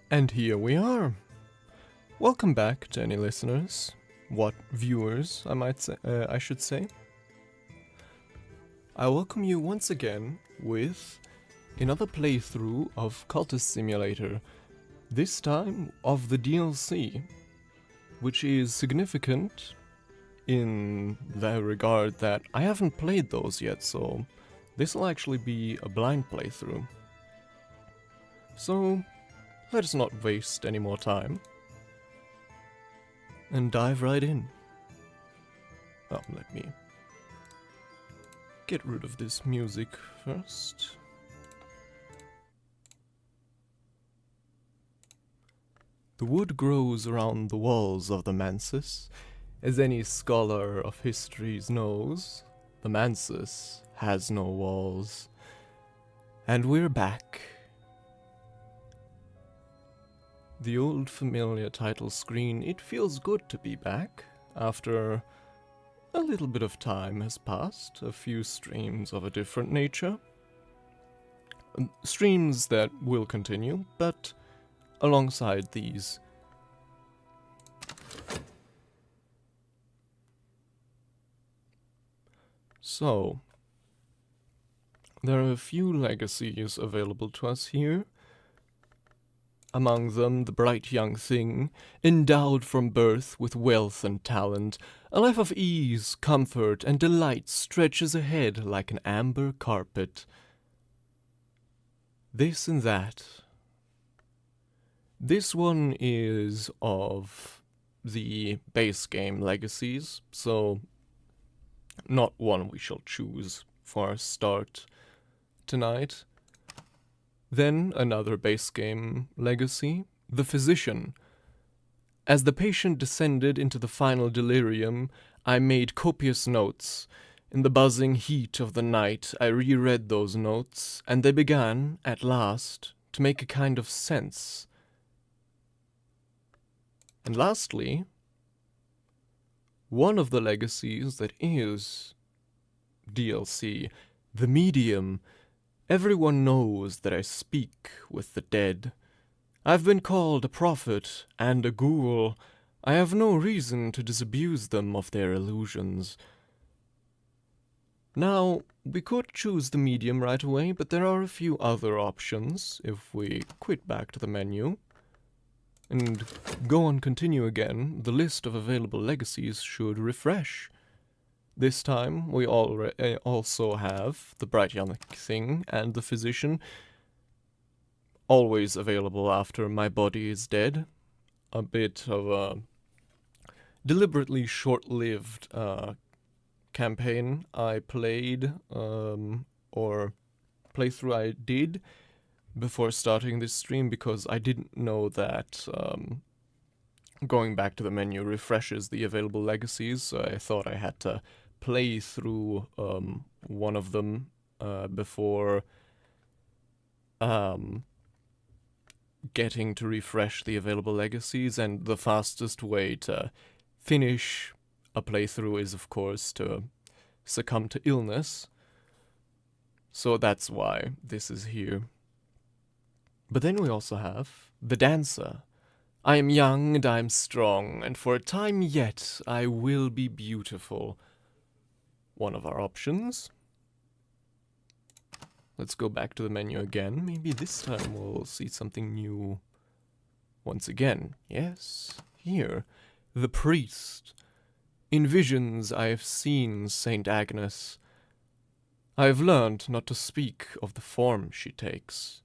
And here we are. Welcome back to any listeners, viewers I should say. I welcome you once again with another playthrough of Cultist Simulator, this time of the DLC, which is significant in the regard that I haven't played those yet, so this will actually be a blind playthrough. So let us not waste any more time and dive right in. Oh, let me get rid of this music first. The wood grows around the walls of the mansus. As any scholar of histories knows, the mansus has no walls. And we're back. The old familiar title screen, it feels good to be back, after a little bit of time has passed, a few streams of a different nature. Streams that will continue, but alongside these. So, there are a few legacies available to us here. Among them, the bright young thing, endowed from birth with wealth and talent, a life of ease, comfort, and delight stretches ahead like an amber carpet. This and that. This one is of the base game legacies, so not one we shall choose for our start tonight. Then another base game legacy, the physician. As the patient descended into the final delirium, I made copious notes. In the buzzing heat of the night, I reread those notes, and they began, at last, to make a kind of sense. And lastly, one of the legacies that is DLC, the medium. Everyone knows that I speak with the dead. I've been called a prophet and a ghoul. I have no reason to disabuse them of their illusions. Now, we could choose the medium right away, but there are a few other options if we quit back to the menu and go on continue again. The list of available legacies should refresh. This time, we also have the bright young thing and the physician, always available after my body is dead. A bit of a deliberately short-lived campaign I played, or playthrough I did before starting this stream, because I didn't know that going back to the menu refreshes the available legacies, so I thought I had to play through one of them before getting to refresh the available legacies, and the fastest way to finish a playthrough is, of course, to succumb to illness. So that's why this is here. But then we also have the dancer. I am young and I am strong, and for a time yet I will be beautiful. One of our options. Let's go back to the menu again. Maybe this time we'll see something new once again. Yes, here. The priest. In visions I have seen Saint Agnes. I have learned not to speak of the form she takes.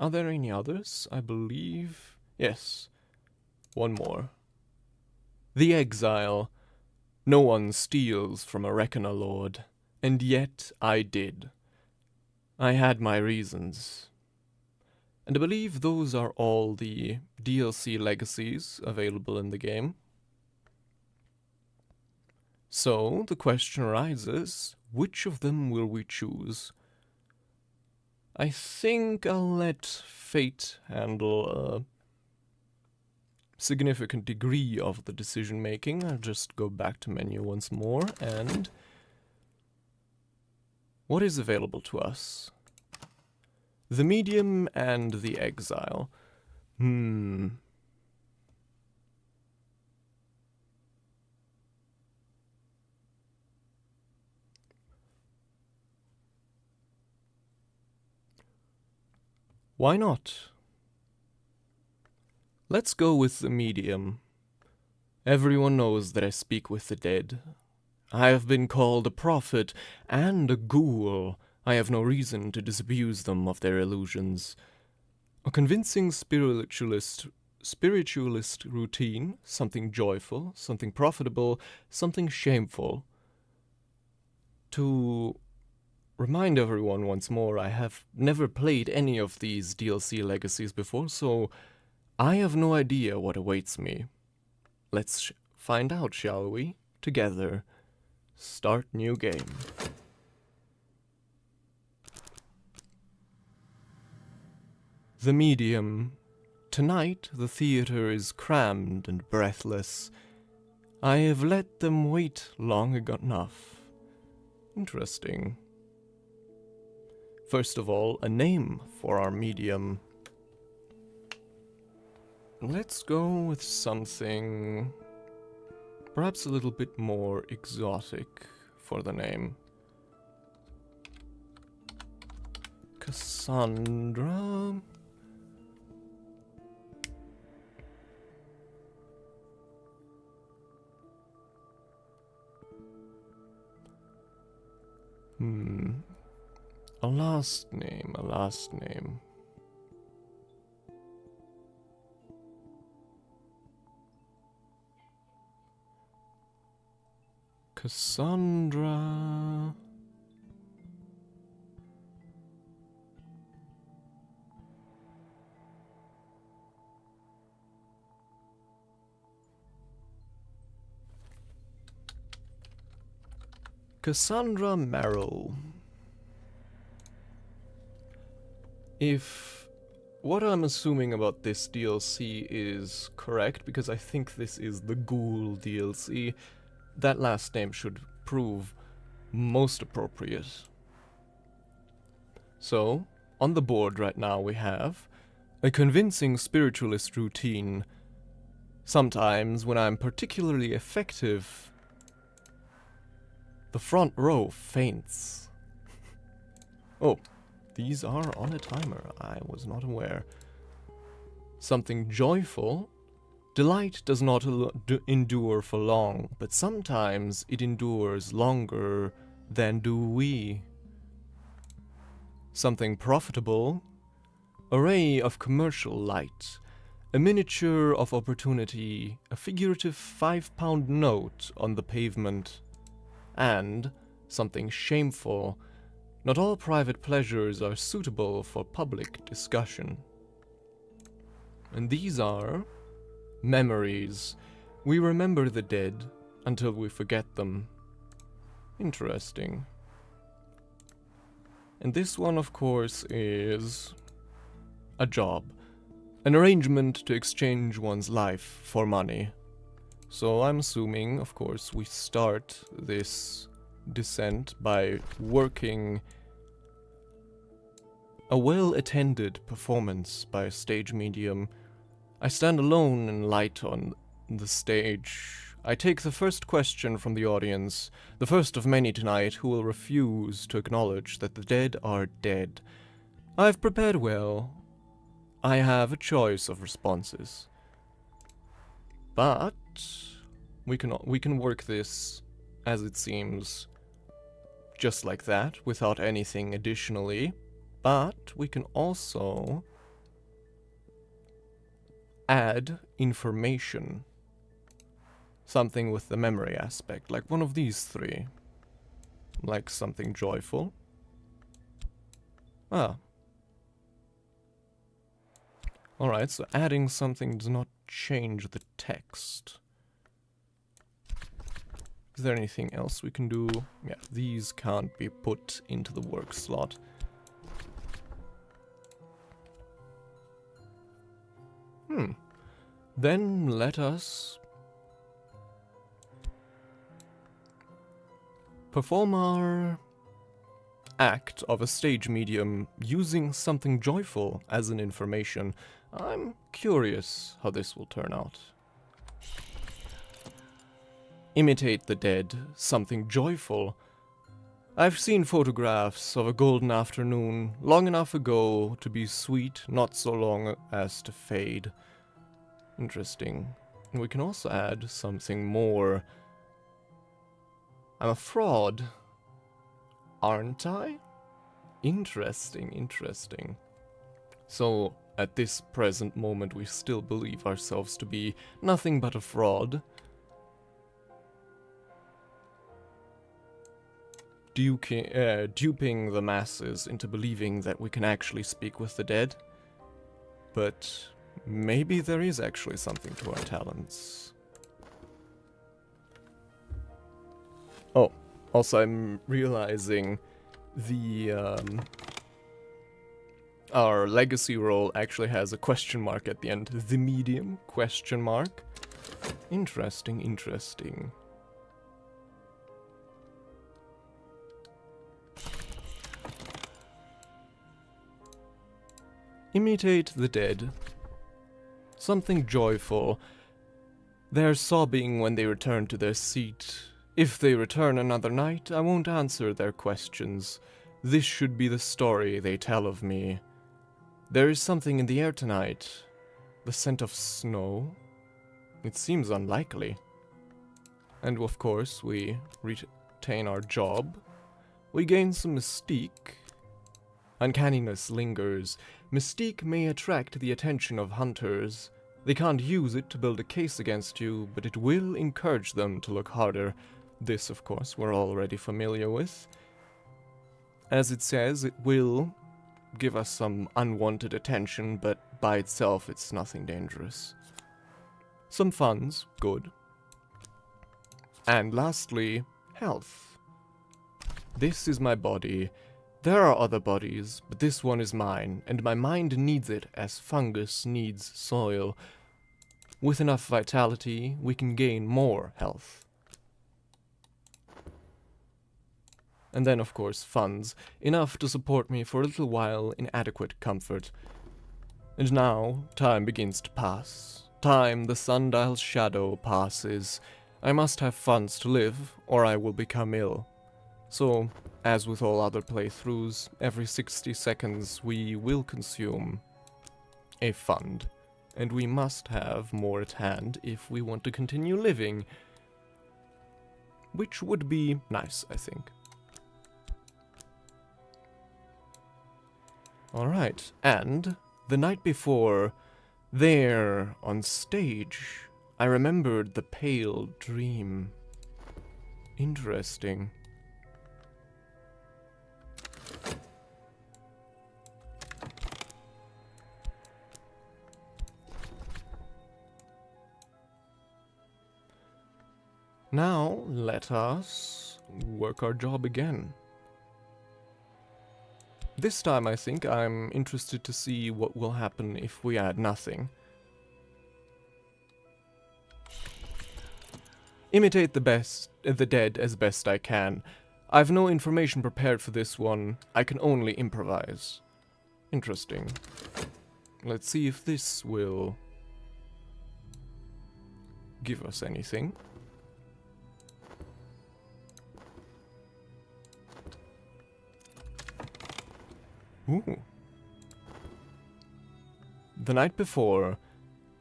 Are there any others? I believe... Yes. One more. The exile. No one steals from a reckoner lord, and yet I did. I had my reasons. And I believe those are all the DLC legacies available in the game. So, the question arises, which of them will we choose? I think I'll let fate handle a significant degree of the decision making. I'll just go back to menu once more and What is available to us? The Medium and the Exile. Why not? Let's go with the Medium. Everyone knows that I speak with the dead. I have been called a prophet and a ghoul. I have no reason to disabuse them of their illusions. A convincing spiritualist routine, something joyful, something profitable, something shameful. To remind everyone once more, I have never played any of these DLC legacies before, so I have no idea what awaits me. Let's find out, shall we? Together. Start new game. The Medium. Tonight the theater is crammed and breathless. I have let them wait long enough. Interesting. First of all, a name for our medium. Let's go with something perhaps a little bit more exotic for the name. Cassandra. A last name. Cassandra. Cassandra Merrill. If what I'm assuming about this DLC is correct, because I think this is the Ghoul DLC, that last name should prove most appropriate. So, on the board right now we have a convincing spiritualist routine. Sometimes, when I'm particularly effective, the front row faints. Oh, these are on a timer. I was not aware. Something joyful. Delight does not endure for long, but sometimes it endures longer than do we. Something profitable. A ray of commercial light. A miniature of opportunity. A figurative 5-pound note on the pavement. And something shameful. Not all private pleasures are suitable for public discussion. And these are memories. We remember the dead until we forget them. Interesting. And this one, of course, is a job. An arrangement to exchange one's life for money. So I'm assuming, of course, we start this descent by working a well-attended performance by a stage medium. I stand alone in light on the stage. I take the first question from the audience, the first of many tonight who will refuse to acknowledge that the dead are dead. I've prepared well. I have a choice of responses. But we can work this as it seems, just like that, without anything additionally. But we can also add information. Something with the memory aspect, like one of these three. Like something joyful. Ah. Alright, so adding something does not change the text. Is there anything else we can do? Yeah, these can't be put into the work slot. Then let us perform our act of a stage medium using something joyful as an information. I'm curious how this will turn out. Imitate the dead, something joyful. I've seen photographs of a golden afternoon long enough ago to be sweet, not so long as to fade. Interesting. And we can also add something more. I'm a fraud, aren't I? Interesting, interesting. So, at this present moment, we still believe ourselves to be nothing but a fraud. Duping the masses into believing that we can actually speak with the dead. But maybe there is actually something to our talents. Oh, also I'm realizing our legacy role actually has a question mark at the end. The medium, question mark. Interesting, interesting. Imitate the dead. Something joyful. They're sobbing when they return to their seat. If they return another night, I won't answer their questions. This should be the story they tell of me. There is something in the air tonight. The scent of snow? It seems unlikely. And of course, we retain our job. We gain some mystique. Uncanniness lingers. Mystique may attract the attention of hunters. They can't use it to build a case against you, but it will encourage them to look harder. This, of course, we're already familiar with. As it says, it will give us some unwanted attention, but by itself it's nothing dangerous. Some funds, good. And lastly, health. This is my body. There are other bodies, but this one is mine, and my mind needs it as fungus needs soil. With enough vitality, we can gain more health. And then, of course, funds, enough to support me for a little while in adequate comfort. And now, time begins to pass. Time, the sundial's shadow, passes. I must have funds to live, or I will become ill. So, as with all other playthroughs, every 60 seconds we will consume a fund. And we must have more at hand if we want to continue living. Which would be nice, I think. Alright, and the night before, there on stage, I remembered the pale dream. Interesting. Now, let us work our job again. This time I think I'm interested to see what will happen if we add nothing. Imitate the dead as best I can. I've no information prepared for this one. I can only improvise. Interesting. Let's see if this will give us anything. Ooh. The night before,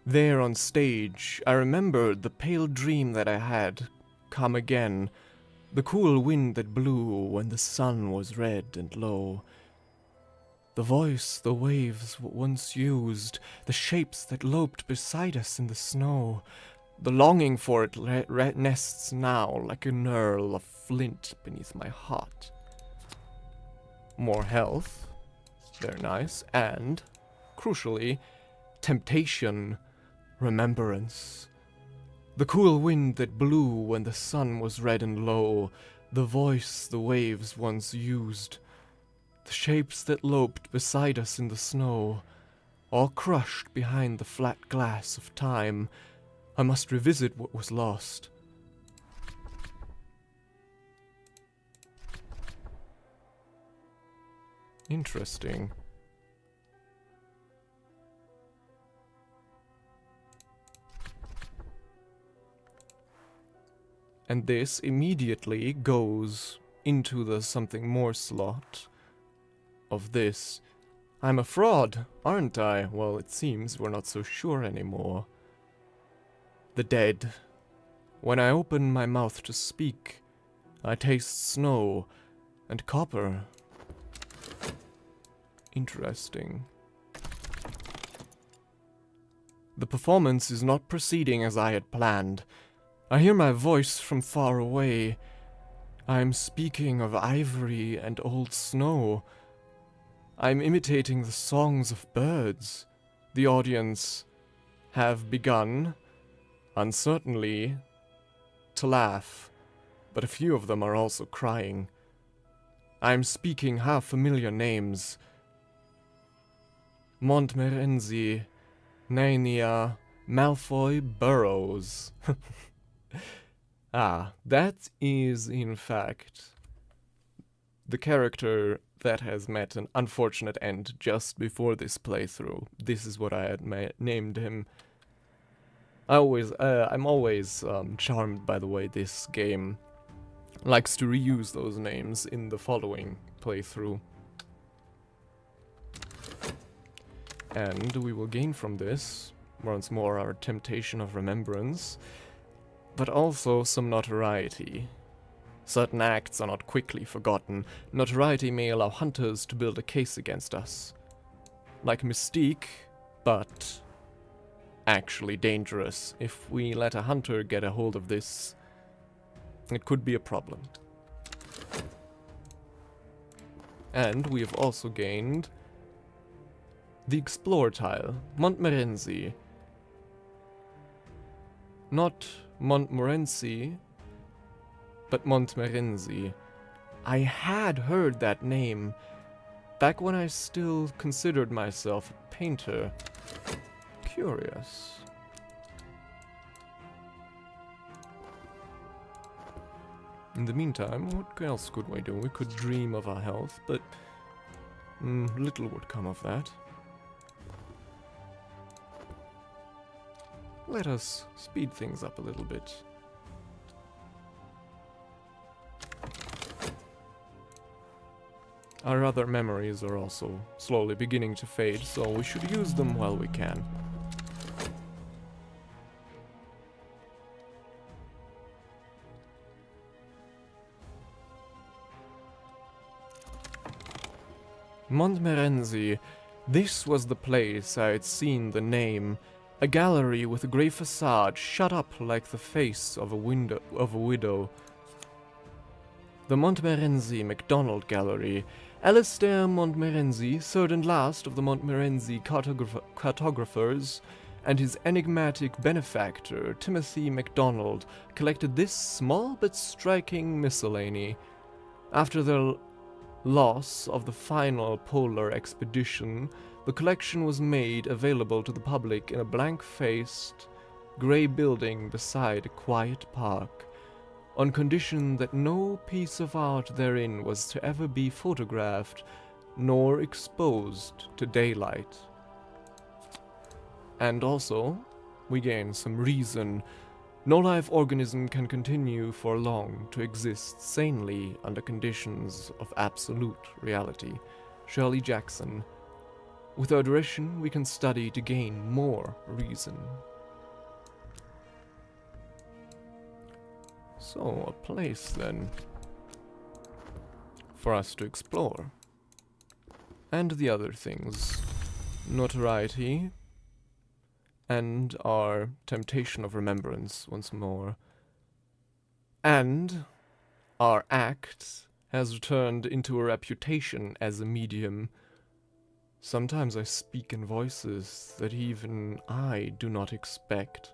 there on stage, I remembered the pale dream that I had come again. The cool wind that blew when the sun was red and low. The voice the waves once used, the shapes that loped beside us in the snow. The longing for it nests now like a knurl of flint beneath my heart. More health. Very nice. And, crucially, temptation, remembrance. The cool wind that blew when the sun was red and low, the voice the waves once used, the shapes that loped beside us in the snow, all crushed behind the flat glass of time. I must revisit what was lost. Interesting. And this immediately goes into the something more slot of this. I'm a fraud, aren't I? Well, it seems we're not so sure anymore. The dead. When I open my mouth to speak, I taste snow and copper. Interesting. The performance is not proceeding as I had planned. I hear my voice from far away. I am speaking of ivory and old snow. I am imitating the songs of birds. The audience have begun, uncertainly, to laugh, but a few of them are also crying. I am speaking half-familiar names. Montmorency, Narnia, Malfoy, Burrows. Ah, that is, in fact, the character that has met an unfortunate end just before this playthrough. This is what I had named him. I'm always charmed by the way this game likes to reuse those names in the following playthrough. And we will gain from this, once more, our temptation of remembrance, but also some notoriety. Certain acts are not quickly forgotten. Notoriety may allow hunters to build a case against us. Like Mystique, but actually dangerous. If we let a hunter get a hold of this, it could be a problem. And we have also gained the Explore tile, Montmorency. Not Montmorency, but Montmorency. I had heard that name back when I still considered myself a painter. Curious. In the meantime, what else could we do? We could dream of our health, but little would come of that. Let us speed things up a little bit. Our other memories are also slowly beginning to fade, so we should use them while we can. Montmorency. This was the place I had seen the name. A gallery with a grey facade shut up like the face of a widow. The Montmorency MacDonald Gallery. Alistair Montmorency, third and last of the Montmorency cartographers, and his enigmatic benefactor, Timothy MacDonald, collected this small but striking miscellany. After the loss of the final polar expedition, the collection was made available to the public in a blank-faced, grey building beside a quiet park, on condition that no piece of art therein was to ever be photographed nor exposed to daylight. And also, we gain some reason. No live organism can continue for long to exist sanely under conditions of absolute reality. Shirley Jackson. With our duration, we can study to gain more reason. So, a place then for us to explore. And the other things. Notoriety. And our temptation of remembrance once more. And our act has turned into a reputation as a medium. Sometimes I speak in voices that even I do not expect.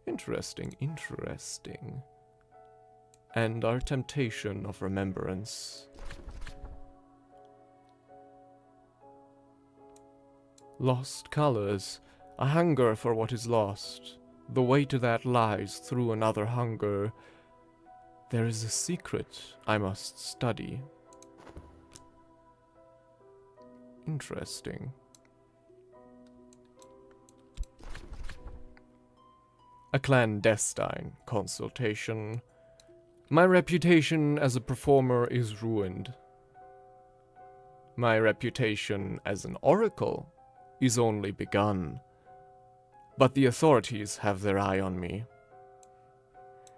Interesting, interesting. And our temptation of remembrance. Lost colors. A hunger for what is lost. The way to that lies through another hunger. There is a secret I must study. Interesting. A clandestine consultation. My reputation as a performer is ruined. My reputation as an oracle is only begun. But the authorities have their eye on me.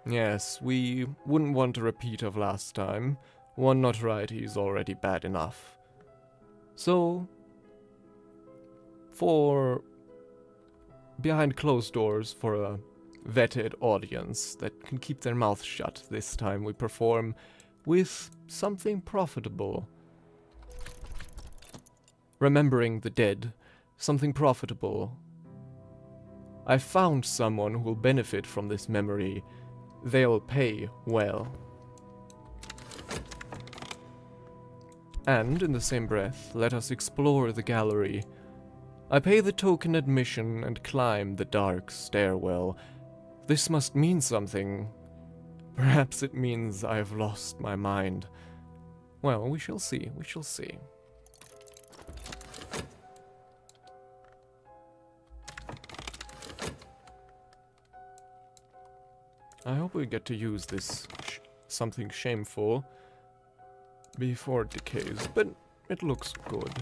Yes, we wouldn't want a repeat of last time. One notoriety is already bad enough. So, for behind closed doors, for a vetted audience that can keep their mouth shut, this time we perform with something profitable. Remembering the dead, something profitable. I found someone who will benefit from this memory. They'll pay well. And, in the same breath, let us explore the gallery. I pay the token admission and climb the dark stairwell. This must mean something. Perhaps it means I have lost my mind. Well, we shall see, we shall see. I hope we get to use this something shameful before it decays, but it looks good.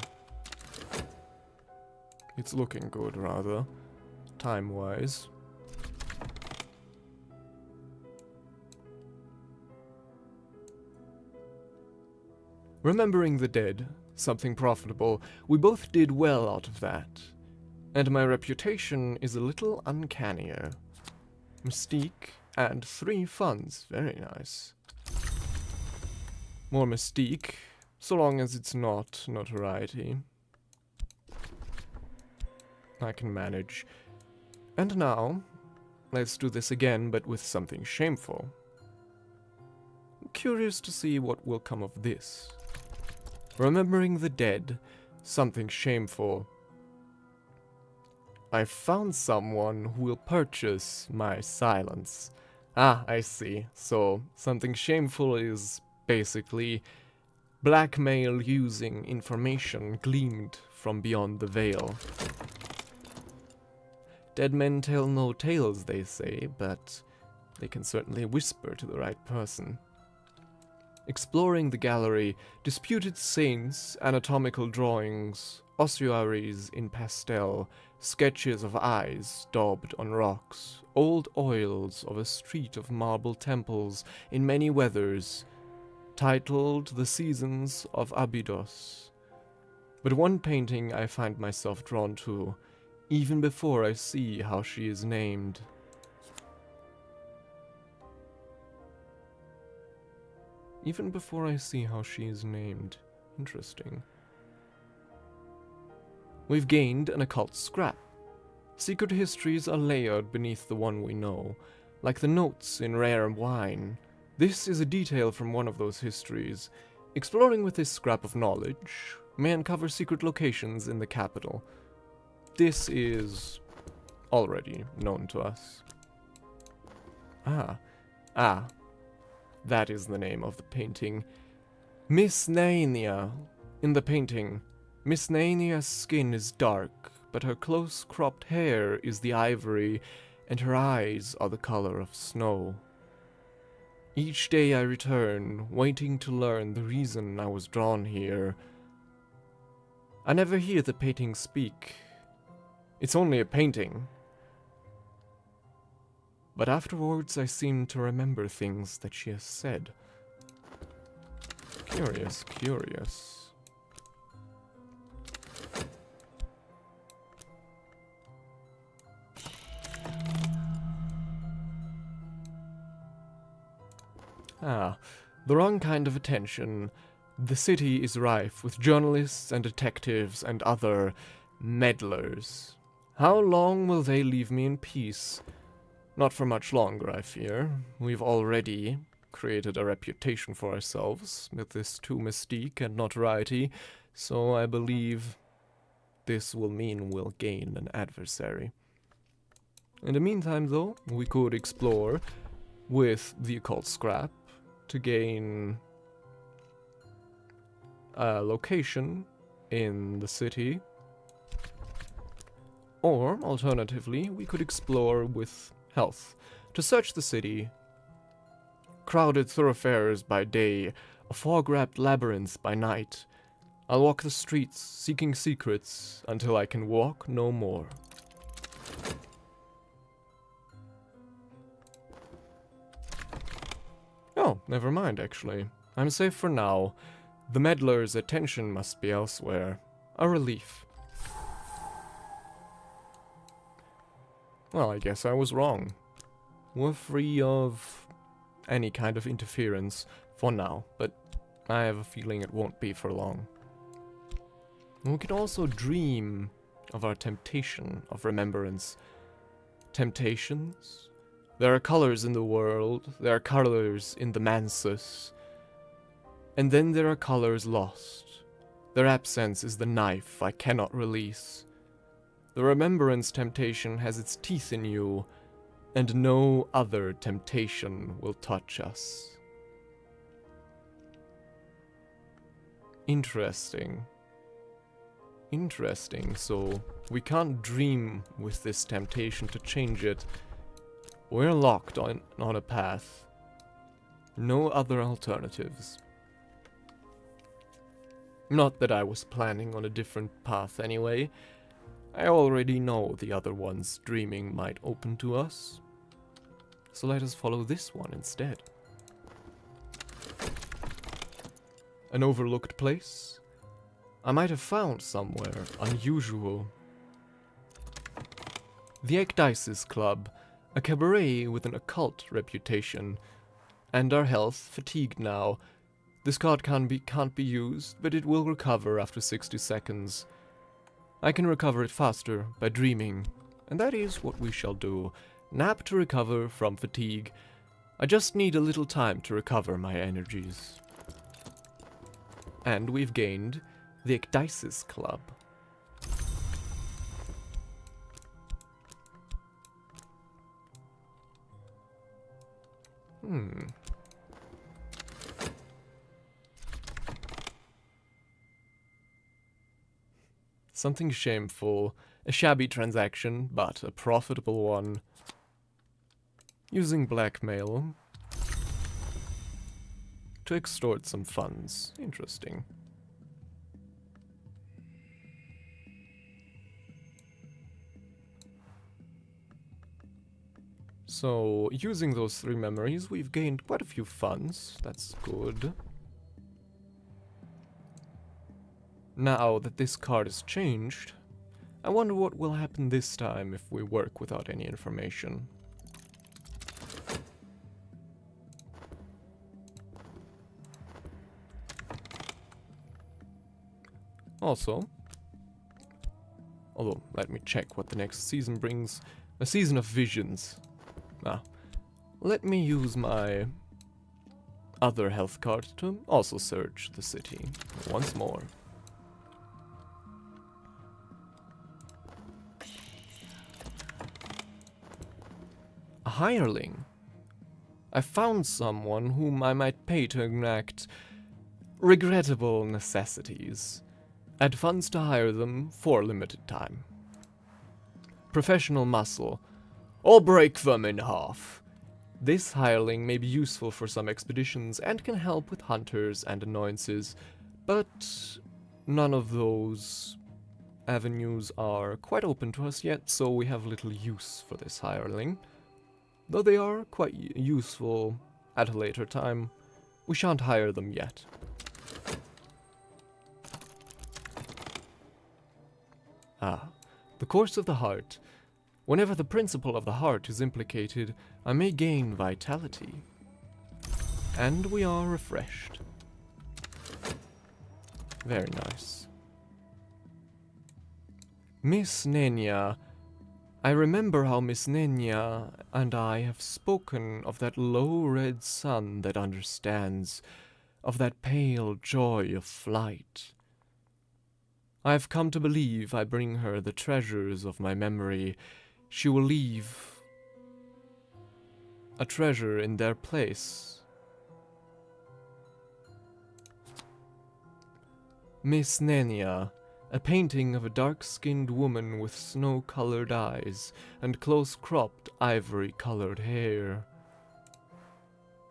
It's looking good, rather, time-wise. Remembering the dead, something profitable, we both did well out of that. And my reputation is a little uncannier. Mystique and 3 funds, very nice. More mystique, so long as it's not notoriety. I can manage. And now, let's do this again, but with something shameful. I'm curious to see what will come of this. Remembering the dead, something shameful. I found someone who will purchase my silence. Ah, I see. So, something shameful is basically blackmail using information gleaned from beyond the veil. Dead men tell no tales, they say, but they can certainly whisper to the right person. Exploring the gallery, disputed saints, anatomical drawings, ossuaries in pastel, sketches of eyes daubed on rocks, old oils of a street of marble temples in many weathers, titled The Seasons of Abydos. But one painting I find myself drawn to, even before I see how she is named. Even before I see how she is named. Interesting. We've gained an occult scrap. Secret histories are layered beneath the one we know, like the notes in rare wine. This is a detail from one of those histories. Exploring with this scrap of knowledge may uncover secret locations in the capital. This is already known to us. Ah. That is the name of the painting. Miss 𝐝𝐞𝐬𝐜𝐞𝐬𝐜. In the painting, Miss 𝐝𝐝𝐞𝐬𝐜𝐜's skin is dark, but her close-cropped hair is the ivory, and her eyes are the color of snow. Each day I return, waiting to learn the reason I was drawn here. I never hear the painting speak. It's only a painting. But afterwards I seem to remember things that she has said. Curious, curious. Ah, the wrong kind of attention. The city is rife with journalists and detectives and other meddlers. How long will they leave me in peace? Not for much longer, I fear. We've already created a reputation for ourselves with this too mystique and notoriety, so I believe this will mean we'll gain an adversary. In the meantime, though, we could explore with the occult scrap to gain a location in the city. Or, alternatively, we could explore with health. To search the city, crowded thoroughfares by day, a fog-wrapped labyrinth by night. I'll walk the streets, seeking secrets, until I can walk no more. Oh, never mind, actually. I'm safe for now. The meddler's attention must be elsewhere. A relief. Well, I guess I was wrong. We're free of any kind of interference for now, but I have a feeling it won't be for long. We can also dream of our temptation of remembrance. Temptations? There are colors in the world, there are colors in the mansus, and then there are colors lost. Their absence is the knife I cannot release. The remembrance temptation has its teeth in you, and no other temptation will touch us. Interesting. Interesting, so we can't dream with this temptation to change it. We're locked on a path. No other alternatives. Not that I was planning on a different path anyway. I already know the other ones dreaming might open to us. So let us follow this one instead. An overlooked place? I might have found somewhere unusual. The 𝐝𝐞𝐬𝐜𝐿 Club, a cabaret with an occult reputation. And our health fatigued now. This card can't be used, but it will recover after 60 seconds. I can recover it faster by dreaming, and that is what we shall do. Nap to recover from fatigue. I just need a little time to recover my energies. And we've gained the 𝐝𝐞𝐬𝐜𝐿 Club. Something shameful, a shabby transaction, but a profitable one. Using blackmail to extort some funds. Interesting. So, using those 3 memories, we've gained quite a few funds. That's good. Now that this card is changed, I wonder what will happen this time if we work without any information. Also, although, let me check what the next season brings. A season of visions. Let me use my other health card to also search the city once more. A hireling. I found someone whom I might pay to enact regrettable necessities. Add funds to hire them for a limited time. Professional muscle. Or break them in half. This hireling may be useful for some expeditions and can help with hunters and annoyances, but none of those avenues are quite open to us yet, so we have little use for this hireling. Though they are quite useful at a later time, we shan't hire them yet. The course of the heart. Whenever the principle of the heart is implicated, I may gain vitality. And we are refreshed. Very nice. Miss Nenya. I remember how Miss Nenya and I have spoken of that low red sun that understands, of that pale joy of flight. I have come to believe I bring her the treasures of my memory. She will leave a treasure in their place. Miss Nenya, A painting of a dark-skinned woman with snow-colored eyes and close-cropped ivory-colored hair.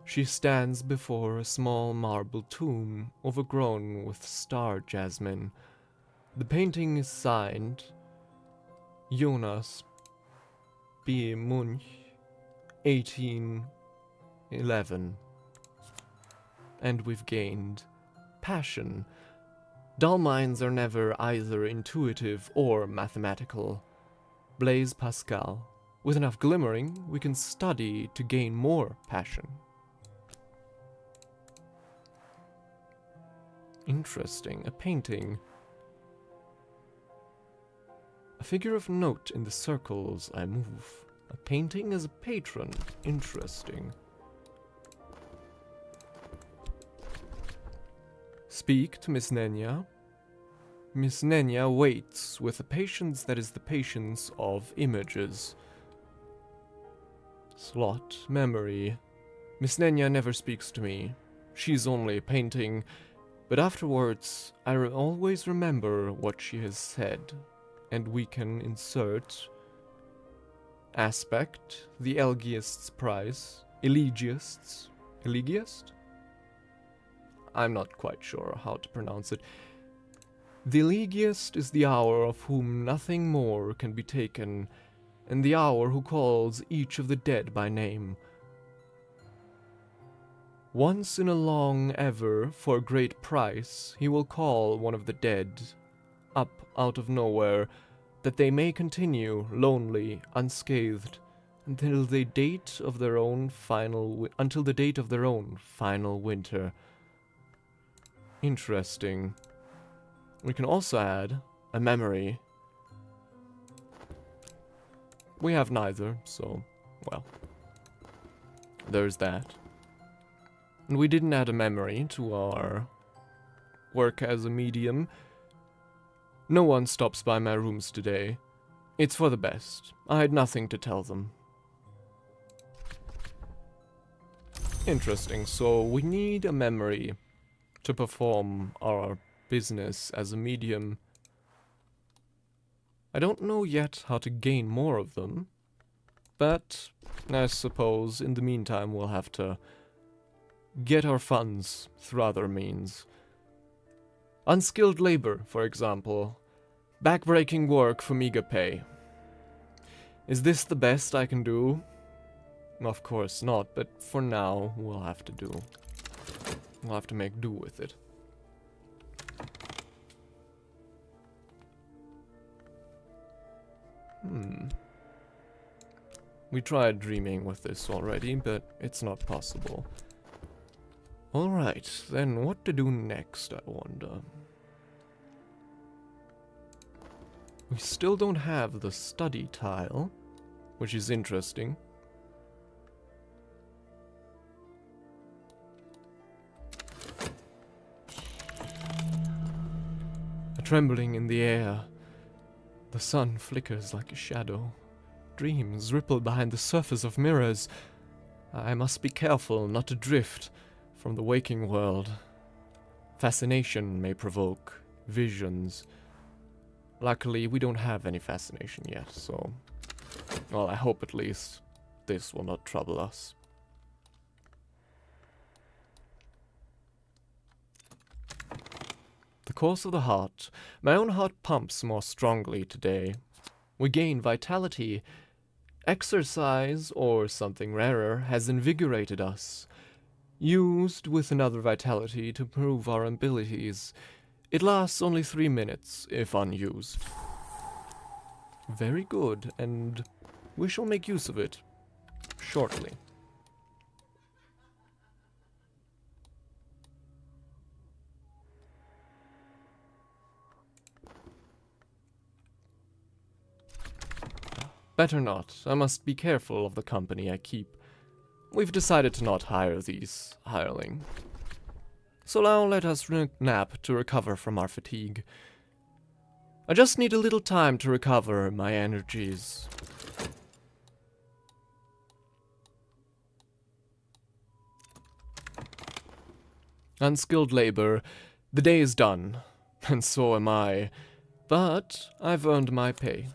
She stands before a small marble tomb overgrown with star jasmine. The painting is signed 𝐝𝐞𝐬𝐜𝐿, 1811. And we've gained passion. Dull minds are never either intuitive or mathematical. Blaise Pascal. With enough glimmering, we can study to gain more passion. Interesting. A painting. A figure of note in the circles I move. A painting as a patron. Interesting. Speak to Miss Nenya. Miss Nenya waits with a patience that is the patience of images. Slot memory. Miss Nenya never speaks to me. She's only a painting, but afterwards I always remember what she has said, and we can insert aspect, the elegiast's price, elegiast? I'm not quite sure how to pronounce it. The elegiast is the hour of whom nothing more can be taken, and the hour who calls each of the dead by name. Once in a long ever, for a great price, he will call one of the dead, up out of nowhere, that they may continue, lonely, unscathed, until the date of their own final winter. Interesting. We can also add a memory. We have neither, so, well, there's that. And we didn't add a memory to our work as a medium. No one stops by my rooms today. It's for the best. I had nothing to tell them. Interesting, so we need a memory to perform our business as a medium. I don't know yet how to gain more of them, but I suppose in the meantime we'll have to get our funds through other means. Unskilled labor, for example. Backbreaking work for meager pay. Is this the best I can do? Of course not, but for now we'll have to do. We'll have to make do with it. We tried dreaming with this already, but it's not possible. Alright, then what to do next, I wonder. We still don't have the study tile, which is interesting. A trembling in the air. The sun flickers like a shadow. Dreams ripple behind the surface of mirrors. I must be careful not to drift from the waking world. Fascination may provoke visions. Luckily, we don't have any fascination yet, so... well, I hope at least this will not trouble us. The course of the heart. My own heart pumps more strongly today. We gain vitality. Exercise, or something rarer, has invigorated us. Used with another vitality to prove our abilities. It lasts only 3 minutes, if unused. Very good, and we shall make use of it shortly. Better not. I must be careful of the company I keep. We've decided to not hire these hireling. So now let us nap to recover from our fatigue. I just need a little time to recover my energies. Unskilled labor. The day is done, and so am I. But I've earned my pay.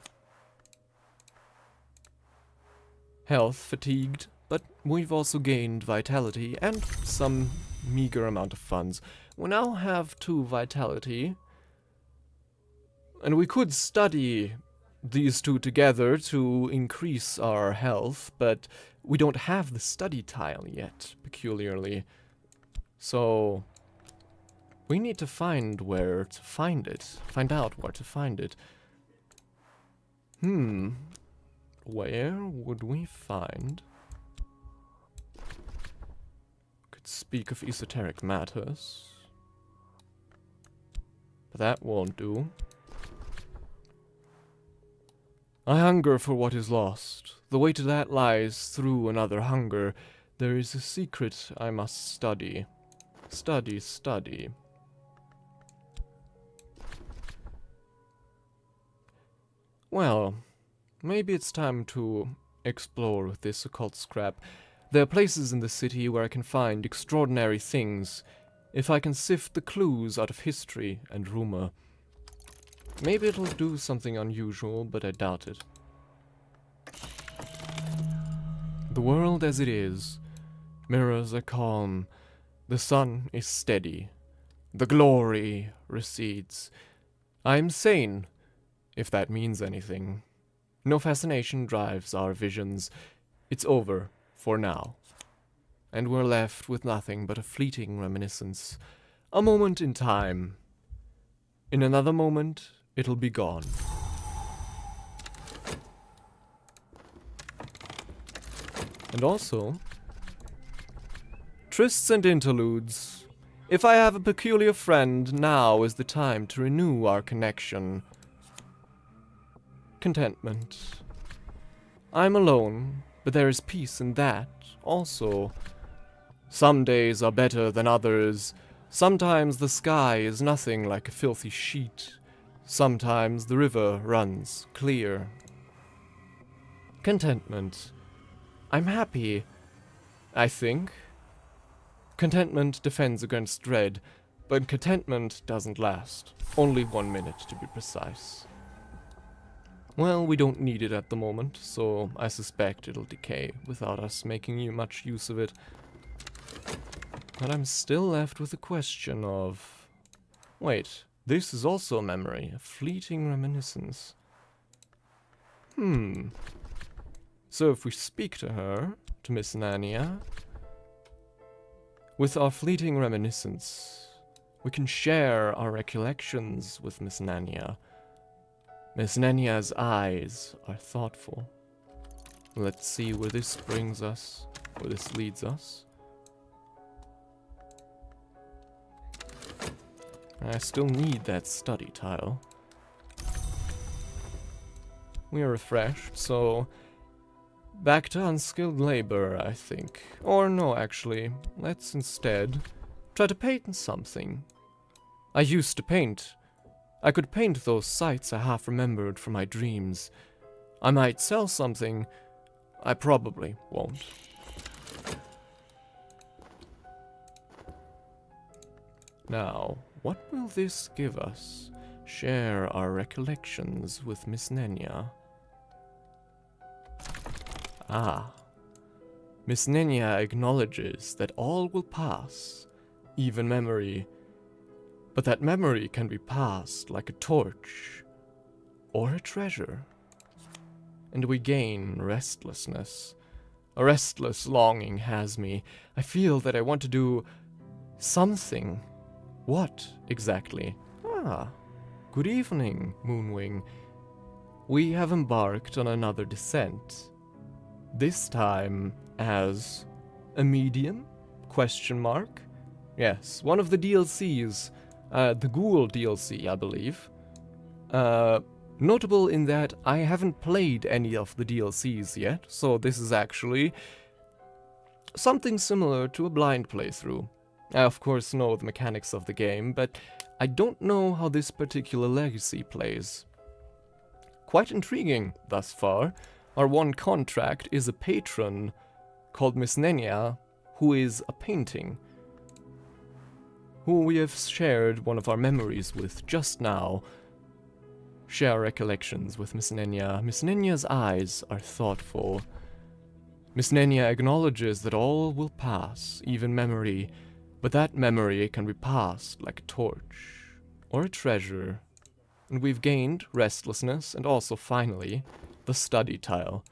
Health fatigued, but we've also gained vitality and some meager amount of funds. We now have 2 vitality, and we could study these 2 together to increase our health, but we don't have the study tile yet, peculiarly. So we need to find where to find it. Find out where to find it. Where would we find? Could speak of esoteric matters. But that won't do. I hunger for what is lost. The way to that lies through another hunger. There is a secret I must study. Study, study. Well, maybe it's time to explore with this occult scrap. There are places in the city where I can find extraordinary things, if I can sift the clues out of history and rumor. Maybe it'll do something unusual, but I doubt it. The world as it is. Mirrors are calm. The sun is steady. The glory recedes. I am sane, if that means anything. No fascination drives our visions. It's over, for now. And we're left with nothing but a fleeting reminiscence. A moment in time. In another moment, it'll be gone. And also, trysts and interludes. If I have a peculiar friend, now is the time to renew our connection. Contentment. I'm alone, but there is peace in that, also. Some days are better than others. Sometimes the sky is nothing like a filthy sheet. Sometimes the river runs clear. Contentment. I'm happy, I think. Contentment defends against dread, but contentment doesn't last. Only 1 minute, to be precise. Well, we don't need it at the moment, so I suspect it'll decay without us making much use of it. But I'm still left with the question of... Wait, this is also a memory, a fleeting reminiscence. So if we speak to her, to Miss Nania, with our fleeting reminiscence, we can share our recollections with Miss Nania. Miss Nania's eyes are thoughtful. Let's see where this brings us, where this leads us. I still need that study tile. We are refreshed, so back to unskilled labor, I think. Or no, actually, let's instead try to paint something. I used to paint. I could paint those sights I half remembered from my dreams. I might sell something. I probably won't. Now, what will this give us? Share our recollections with Miss Nania. Ah. Miss Nania acknowledges that all will pass, even memory. But that memory can be passed like a torch, or a treasure. And we gain restlessness. A restless longing has me. I feel that I want to do something. What, exactly? Ah, good evening, Moonwing. We have embarked on another descent. This time as a medium? Question mark? Yes, one of the DLCs. The Ghoul DLC, I believe. Notable in that I haven't played any of the DLCs yet, so this is actually something similar to a blind playthrough. I of course know the mechanics of the game, but I don't know how this particular legacy plays. Quite intriguing thus far. Our one contract is a patron called Miss Nania, who is a painting, who we have shared one of our memories with just now. share recollections with Miss Nenya. Miss Nenya's eyes are thoughtful. Miss Nenya acknowledges that all will pass, even memory, but that memory can be passed like a torch or a treasure. And we've gained restlessness and also, finally, the study tile.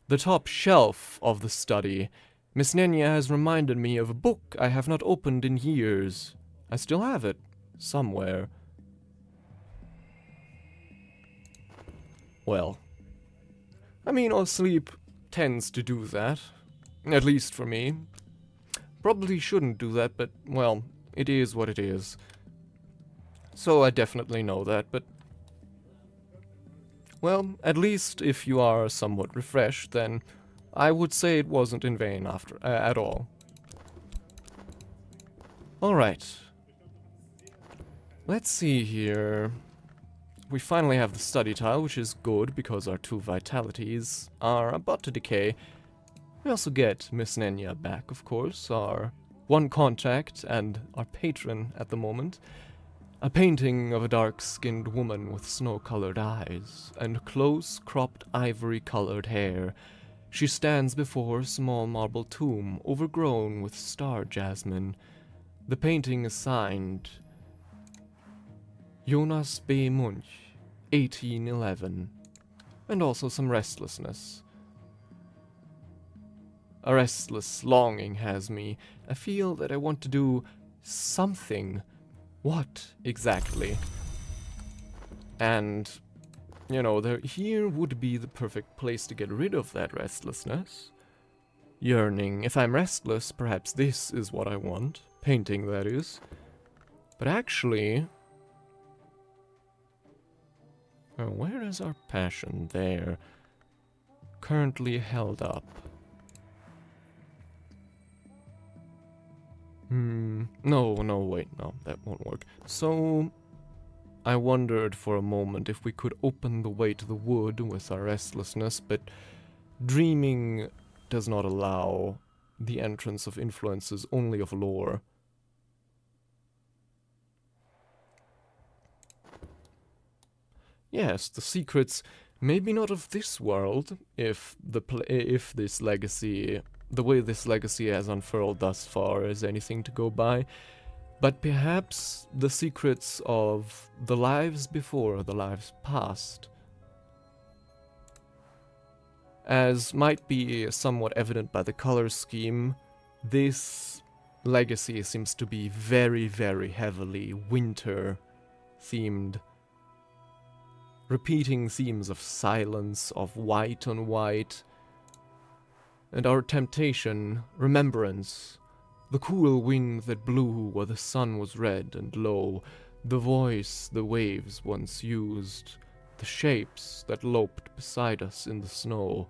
The top shelf of the study. Miss Nenya has reminded me of a book I have not opened in years. I still have it, somewhere. Well, I mean, sleep tends to do that. At least for me. Probably shouldn't do that, but, well, it is what it is. So I definitely know that, but... well, at least if you are somewhat refreshed, then I would say it wasn't in vain at all. Alright. Let's see here. We finally have the study tile, which is good because our 2 vitalities are about to decay. We also get Miss Nenya back, of course, our one contact and our patron at the moment. A painting of a dark-skinned woman with snow-colored eyes and close-cropped ivory-colored hair. She stands before a small marble tomb overgrown with star jasmine. The painting is signed Jonas B. Munch, 1811, and also some restlessness. A restless longing has me. I feel that I want to do something. What exactly? And, you know, here would be the perfect place to get rid of that restlessness. Yearning. If I'm restless, perhaps this is what I want. Painting, that is. But actually... where is our passion? There. Currently held up. No, wait, no, that won't work. So, I wondered for a moment if we could open the way to the wood with our restlessness, but dreaming does not allow the entrance of influences, only of lore. Yes, the secrets, maybe not of this world, if this legacy... the way this legacy has unfurled thus far is anything to go by, but perhaps the secrets of the lives before, the lives past. As might be somewhat evident by the color scheme, this legacy seems to be very, very heavily winter-themed. Repeating themes of silence, of white on white, and our temptation, remembrance, the cool wind that blew where the sun was red and low, the voice the waves once used, the shapes that loped beside us in the snow,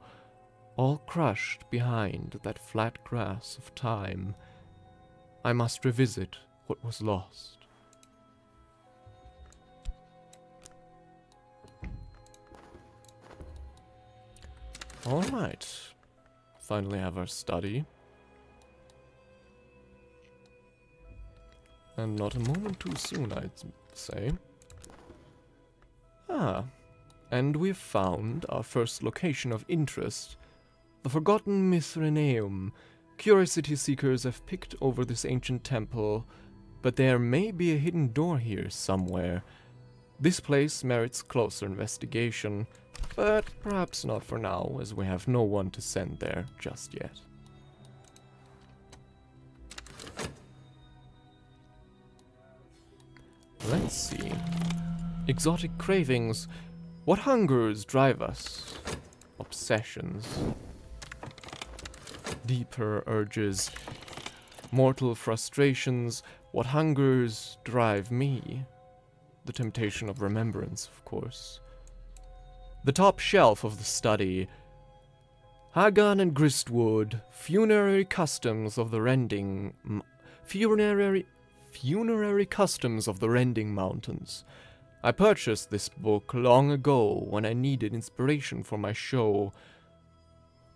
all crushed behind that flat grass of time. I must revisit what was lost. All right. Finally have our study. And not a moment too soon, I'd say. And we've found our first location of interest. The forgotten Mithraeum. Curiosity seekers have picked over this ancient temple, but there may be a hidden door here somewhere. This place merits closer investigation, but perhaps not for now, as we have no one to send there just yet. Let's see. Exotic cravings. What hungers drive us? Obsessions. Deeper urges. Mortal frustrations. What hungers drive me? The temptation of remembrance, of course. The top shelf of the study. Hagan and Gristwood. Funerary customs of the Rending... Funerary customs of the Rending Mountains. I purchased this book long ago when I needed inspiration for my show.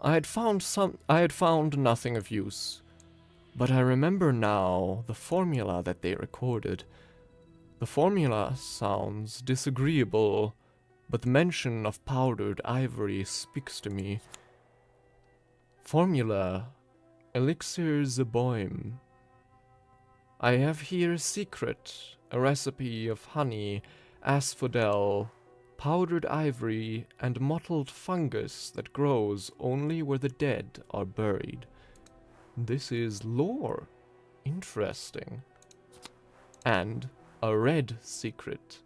I had found nothing of use, but I remember now the formula that they recorded. The formula sounds disagreeable, but the mention of powdered ivory speaks to me. Formula, 𝐝𝐞𝐬𝐜𝐿. I have here a secret, a recipe of honey, asphodel, powdered ivory, and mottled fungus that grows only where the dead are buried. This is lore. Interesting. And a red secret.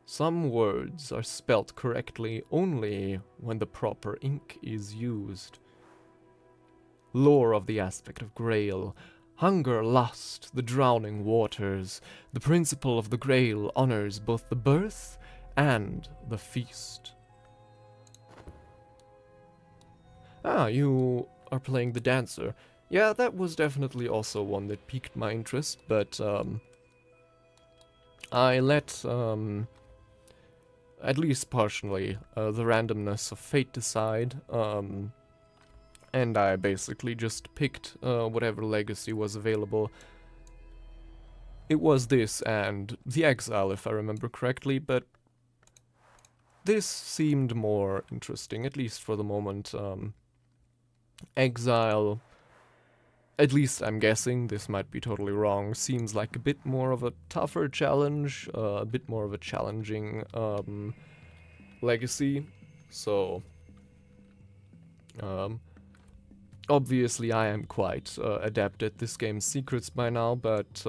Some words are spelt correctly only when the proper ink is used. Lore of the aspect of Grail. Hunger, lust, the drowning waters. The principle of the Grail honors both the birth and the feast. Ah, you are playing the dancer. Yeah, that was definitely also one that piqued my interest, but I let, at least partially, the randomness of fate decide, and I basically just picked whatever legacy was available. It was this and the Exile, if I remember correctly, but this seemed more interesting, at least for the moment. Exile, at least I'm guessing, this might be totally wrong, seems like a bit more of a tougher challenge, a bit more of a challenging legacy, so obviously I am quite adept at this game's secrets by now, but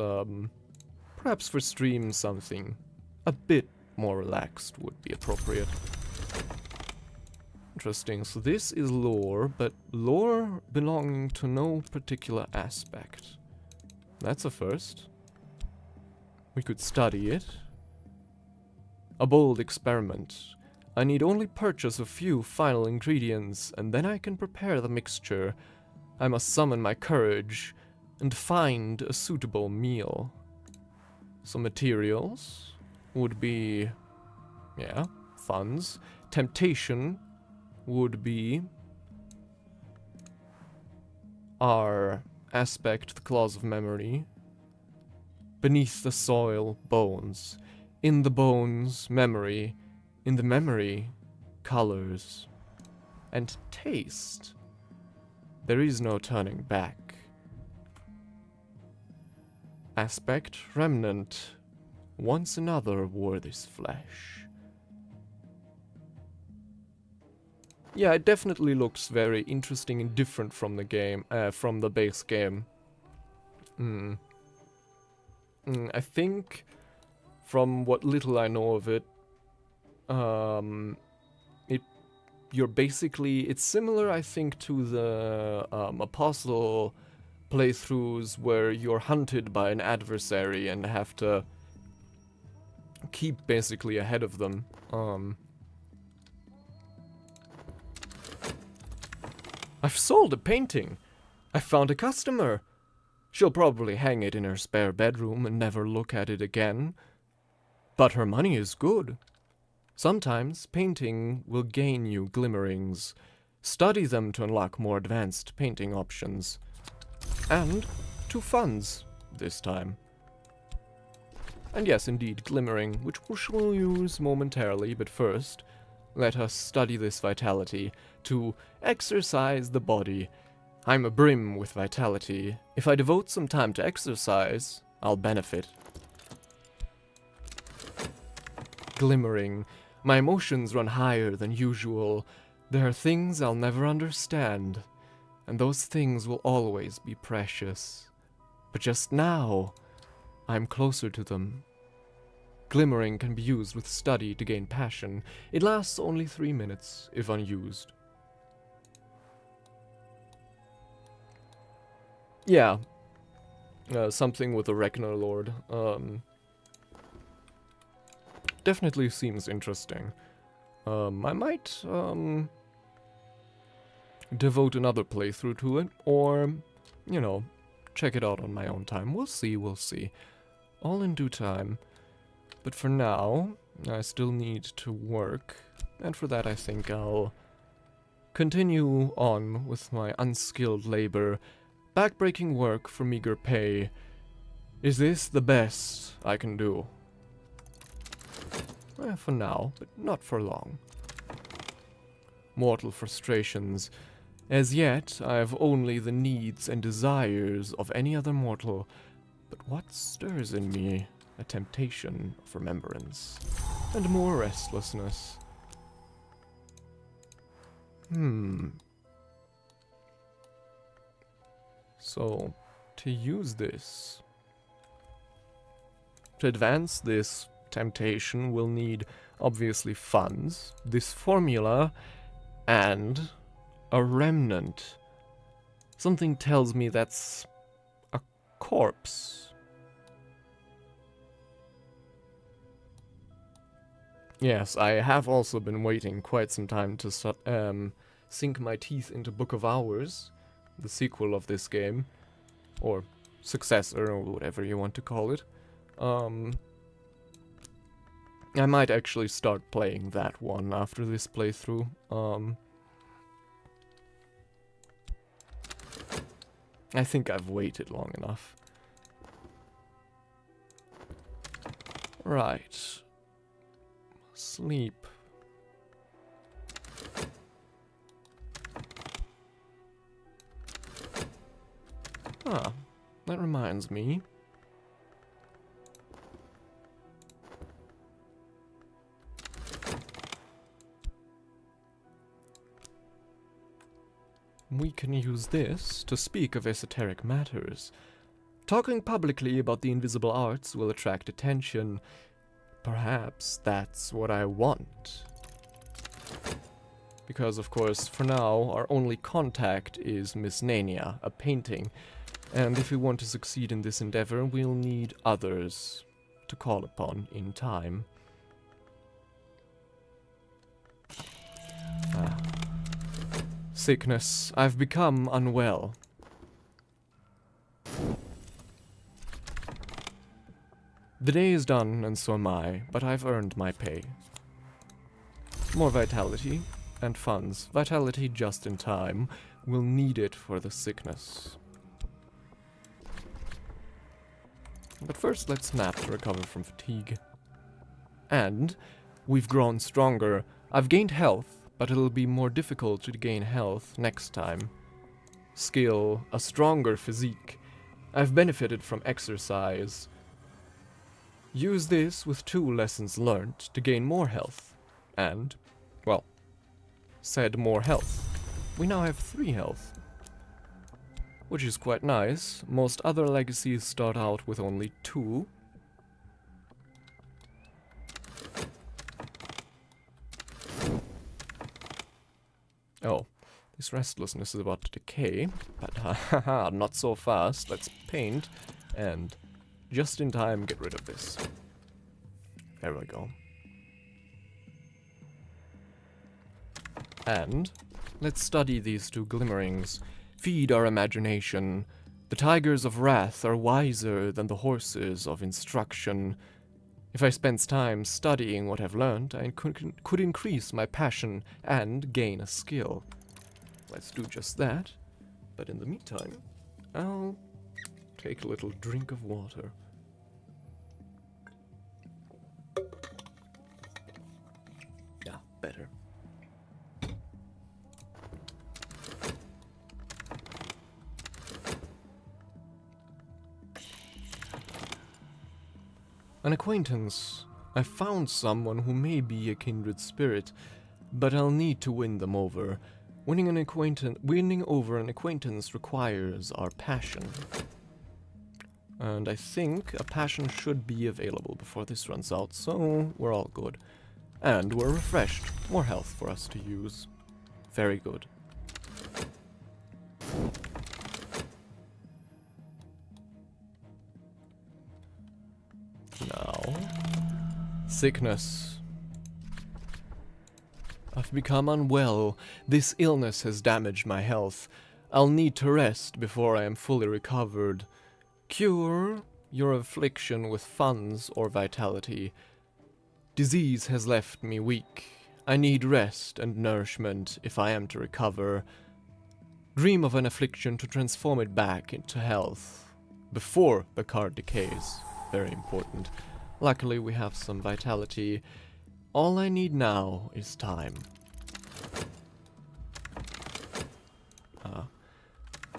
perhaps for stream something a bit more relaxed would be appropriate. Interesting, so this is lore, but lore belonging to no particular aspect. That's a first. We could study it. A bold experiment. I need only purchase a few final ingredients, and then I can prepare the mixture. I must summon my courage and find a suitable meal. So materials would be, yeah, funds. Temptation would be our aspect, the claws of memory. Beneath the soil, bones. In the bones, memory. In the memory, colors. And taste. There is no turning back. Aspect, remnant. Once another wore this flesh. Yeah, it definitely looks very interesting and different from the game, from the base game. I think, from what little I know of it, it's similar, I think, to the Apostle playthroughs where you're hunted by an adversary and have to keep basically ahead of them. I've sold a painting. I found a customer. She'll probably hang it in her spare bedroom and never look at it again. But her money is good. Sometimes painting will gain you glimmerings. Study them to unlock more advanced painting options. And 2 funds this time. And yes, indeed, glimmering, which we shall use momentarily, but first, let us study this vitality, to exercise the body. I'm abrim with vitality. If I devote some time to exercise, I'll benefit. Glimmering. My emotions run higher than usual. There are things I'll never understand, and those things will always be precious. But just now, I'm closer to them. Glimmering can be used with study to gain passion. It lasts only 3 minutes, if unused. Yeah. Something with a Reckoner Lord. Definitely seems interesting. I might, devote another playthrough to it, or, you know, check it out on my own time. We'll see, we'll see. All in due time. But for now, I still need to work, and for that I think I'll continue on with my unskilled labor, backbreaking work for meager pay. Is this the best I can do? For now, but not for long. Mortal frustrations. As yet, I have only the needs and desires of any other mortal, but what stirs in me? A temptation of remembrance, and more restlessness. So, to use this, to advance this temptation, we'll need, obviously, funds, this formula, and a remnant. Something tells me that's a corpse. Yes, I have also been waiting quite some time to sink my teeth into Book of Hours, the sequel of this game, or successor, or whatever you want to call it. I might actually start playing that one after this playthrough. I think I've waited long enough. Right. Sleep. Ah, that reminds me. We can use this to speak of esoteric matters. Talking publicly about the invisible arts will attract attention. Perhaps that's what I want. Because, of course, for now, our only contact is Miss Nania, a painting. And if we want to succeed in this endeavor, we'll need others to call upon in time. Sickness. I've become unwell. The day is done, and so am I, but I've earned my pay. More vitality and funds. Vitality just in time. We'll need it for the sickness. But first, let's nap to recover from fatigue. And we've grown stronger. I've gained health, but it'll be more difficult to gain health next time. Skill, a stronger physique. I've benefited from exercise. Use this with 2 lessons learned to gain more health. And, well, said more health. We now have 3 health. Which is quite nice. Most other legacies start out with only 2. Oh, this restlessness is about to decay, but haha, not so fast. Let's paint, and just in time get rid of this. There we go. And let's study these 2 glimmerings. Feed our imagination. The tigers of wrath are wiser than the horses of instruction. If I spend time studying what I've learned, I could increase my passion and gain a skill. Let's do just that. But in the meantime, I'll take a little drink of water. Yeah, better. An acquaintance. I found someone who may be a kindred spirit, but I'll need to win them over. Winning over an acquaintance requires our passion. And I think a passion should be available before this runs out, so we're all good. And we're refreshed. More health for us to use. Very good. Now, sickness. I've become unwell. This illness has damaged my health. I'll need to rest before I am fully recovered. Cure your affliction with funds or vitality. Disease has left me weak. I need rest and nourishment if I am to recover. Dream of an affliction to transform it back into health before the card decays. Very important. Luckily we have some vitality. All I need now is time.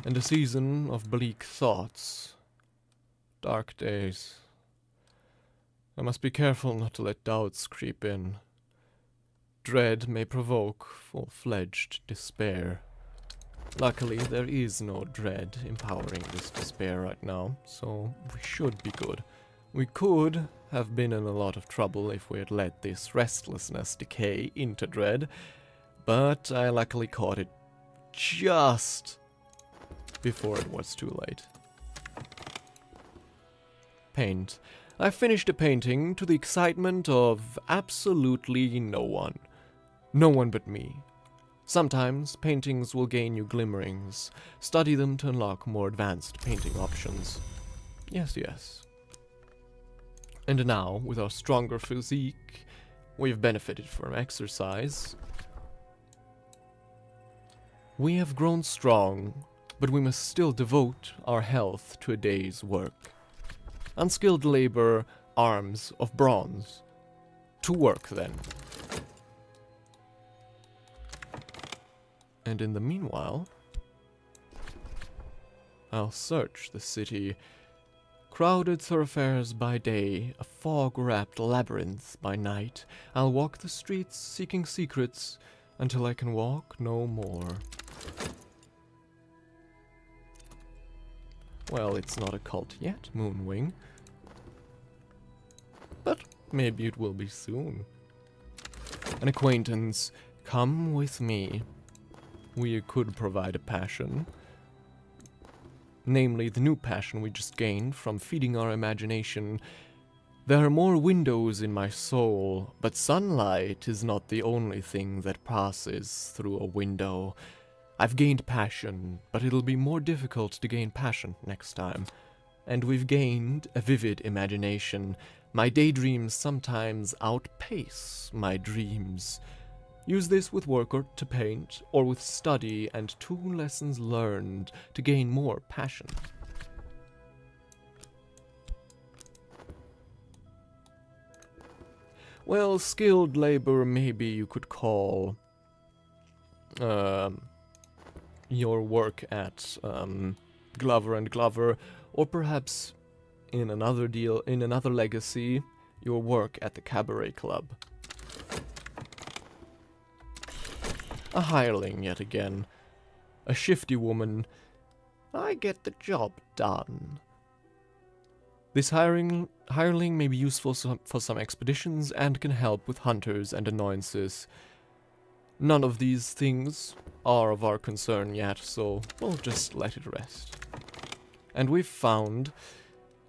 And a season of bleak thoughts. Dark days. I must be careful not to let doubts creep in. Dread may provoke full-fledged despair. Luckily, there is no dread empowering this despair right now, so we should be good. We could have been in a lot of trouble if we had let this restlessness decay into dread, but I luckily caught it just before it was too late. Paint. I finished a painting to the excitement of absolutely no one. No one but me. Sometimes paintings will gain you glimmerings. Study them to unlock more advanced painting options. Yes, yes. And now, with our stronger physique, we've benefited from exercise. We have grown strong, but we must still devote our health to a day's work. Unskilled labor, arms of bronze. To work, then. And in the meanwhile, I'll search the city. Crowded thoroughfares by day, a fog-wrapped labyrinth by night. I'll walk the streets seeking secrets until I can walk no more. Well, it's not a cult yet, Moonwing. But maybe it will be soon. An acquaintance, come with me. We could provide a passion. Namely, the new passion we just gained from feeding our imagination. There are more windows in my soul, but sunlight is not the only thing that passes through a window. I've gained passion, but it'll be more difficult to gain passion next time. And we've gained a vivid imagination. My daydreams sometimes outpace my dreams. Use this with work or to paint, or with study and 2 lessons learned to gain more passion. Well, skilled labor maybe you could call your work at Glover and Glover, or perhaps in another legacy, your work at the Cabaret Club. A hireling yet again. A shifty woman. I get the job done. This hireling may be useful for some expeditions and can help with hunters and annoyances. None of these things are of our concern yet, so we'll just let it rest. And we've found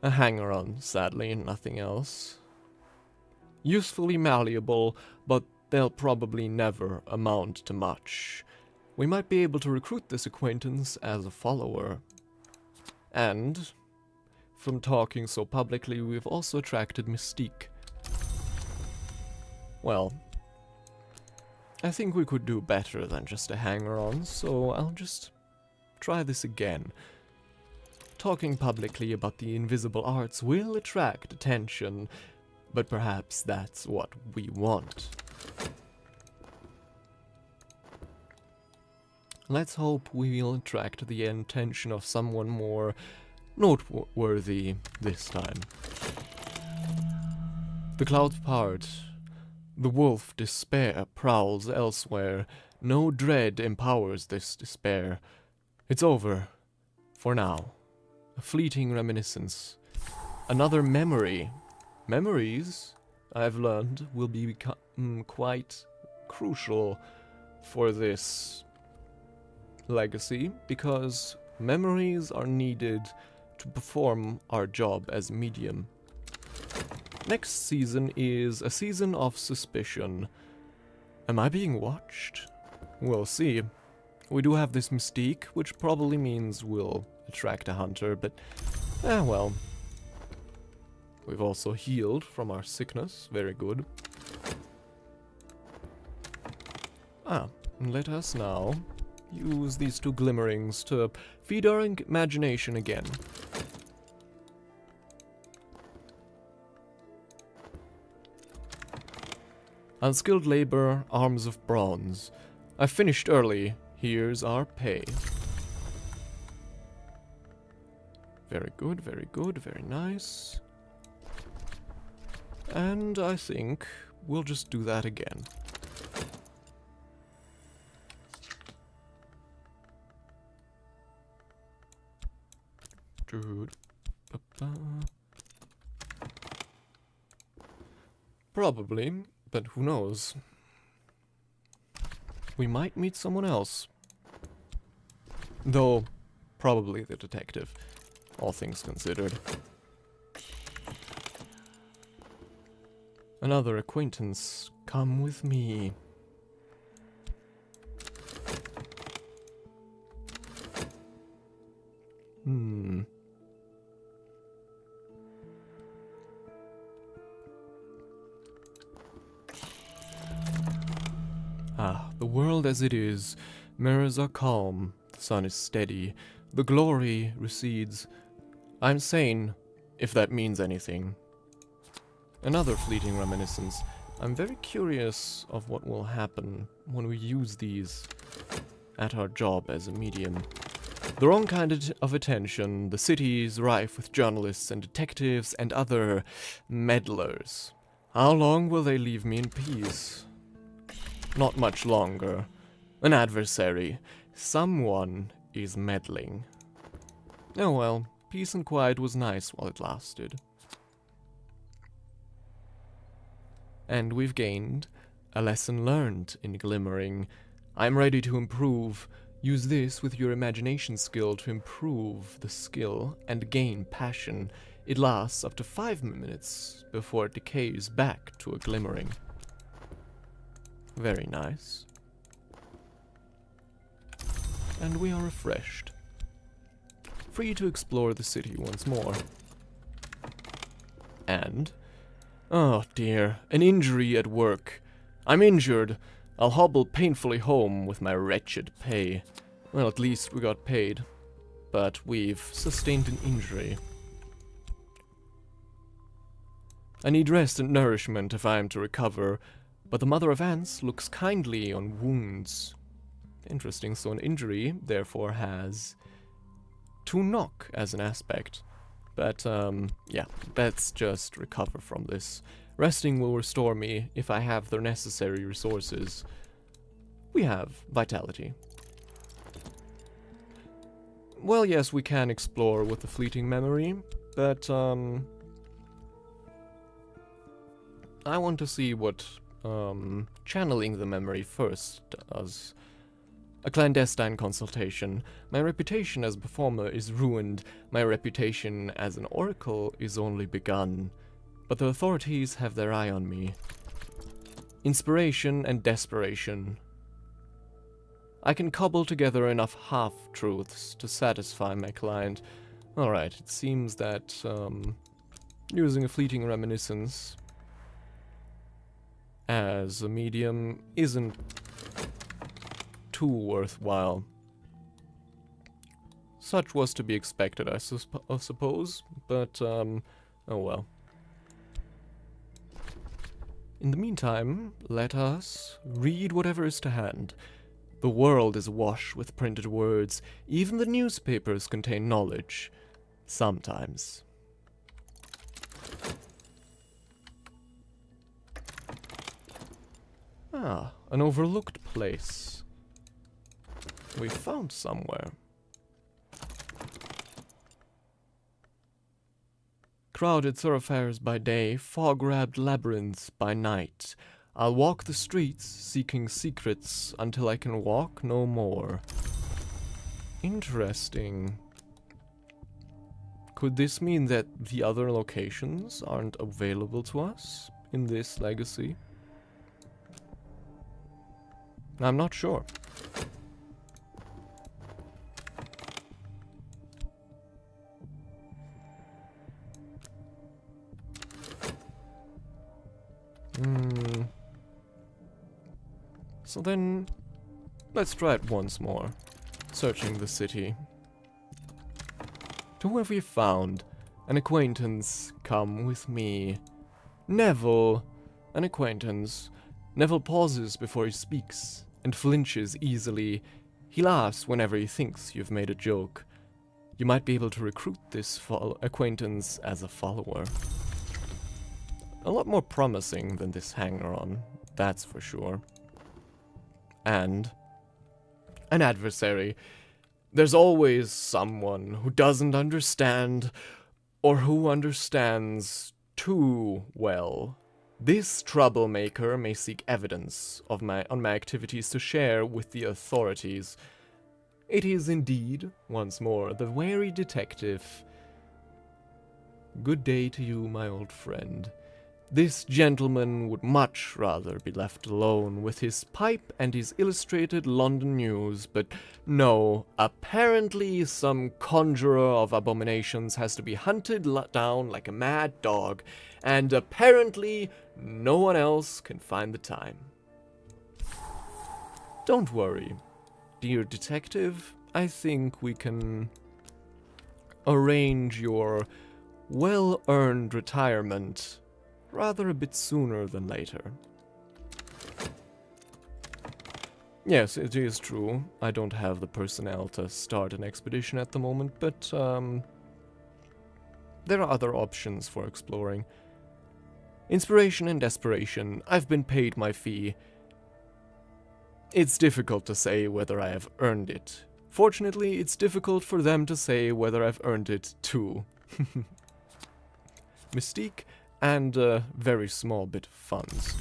a hanger-on, sadly, nothing else. Usefully malleable, but they'll probably never amount to much. We might be able to recruit this acquaintance as a follower. And, from talking so publicly, we've also attracted mystique. Well, I think we could do better than just a hanger-on, so I'll just try this again. Talking publicly about the invisible arts will attract attention, but perhaps that's what we want. Let's hope we'll attract the attention of someone more noteworthy this time. The clouds part. The wolf despair prowls elsewhere. No dread empowers this despair. It's over. For now. A fleeting reminiscence. Another memory. Memories, I've learned, will become quite crucial for this legacy, because memories are needed to perform our job as medium. Next season is a season of suspicion. Am I being watched? We'll see. We do have this mystique, which probably means we'll attract a hunter, but well. We've also healed from our sickness, very good. Let us now use these 2 glimmerings to feed our imagination again. Unskilled labor, arms of bronze. I finished early. Here's our pay. Very good, very nice. And I think we'll just do that again. Dude. Probably, but who knows? We might meet someone else. Though, probably the detective, all things considered. Another acquaintance, come with me. The world as it is, mirrors are calm, the sun is steady, the glory recedes. I'm sane, if that means anything. Another fleeting reminiscence. I'm very curious of what will happen when we use these at our job as a medium. The wrong kind of attention, the city's rife with journalists and detectives and other meddlers. How long will they leave me in peace? Not much longer. An adversary. Someone is meddling. Oh well, peace and quiet was nice while it lasted. And we've gained a lesson learned in glimmering. I'm ready to improve. Use this with your imagination skill to improve the skill and gain passion. It lasts up to 5 minutes before it decays back to a glimmering. Very nice. And we are refreshed. Free to explore the city once more. And... oh dear, an injury at work. I'm injured. I'll hobble painfully home with my wretched pay. Well, at least we got paid. But we've sustained an injury. I need rest and nourishment if I am to recover. But the Mother of Ants looks kindly on wounds. Interesting, so an injury, therefore, has to knock as an aspect. But, yeah, let's just recover from this. Resting will restore me if I have the necessary resources. We have vitality. Well, yes, we can explore with the fleeting memory, but, I want to see what channeling the memory first does. A clandestine consultation. My reputation as a performer is ruined. My reputation as an oracle is only begun. But the authorities have their eye on me. Inspiration and desperation. I can cobble together enough half-truths to satisfy my client. Alright, it seems that using a fleeting reminiscence as a medium isn't too worthwhile. Such was to be expected, I suppose, but, oh well. In the meantime, let us read whatever is to hand. The world is awash with printed words. Even the newspapers contain knowledge. Sometimes. Ah, an overlooked place. We found somewhere. Crowded thoroughfares by day, fog-wrapped labyrinths by night. I'll walk the streets, seeking secrets, until I can walk no more. Interesting. Could this mean that the other locations aren't available to us in this legacy? I'm not sure. So then, let's try it once more. Searching the city. Who have we found? An acquaintance, come with me. Neville, an acquaintance. Neville pauses before he speaks, and flinches easily. He laughs whenever he thinks you've made a joke. You might be able to recruit this acquaintance as a follower. A lot more promising than this hanger-on, that's for sure. And an adversary. There's always someone who doesn't understand, or who understands too well. This troublemaker may seek evidence on my activities to share with the authorities. It is indeed, once more, the wary detective. Good day to you, my old friend. This gentleman would much rather be left alone with his pipe and his illustrated London news, but no, apparently some conjurer of abominations has to be hunted down like a mad dog, and apparently no one else can find the time. Don't worry, dear detective, I think we can arrange your well-earned retirement rather a bit sooner than later. Yes, it is true. I don't have the personnel to start an expedition at the moment, but there are other options for exploring. Inspiration and desperation. I've been paid my fee. It's difficult to say whether I have earned it. Fortunately, it's difficult for them to say whether I've earned it too. Mystique and a very small bit of funds.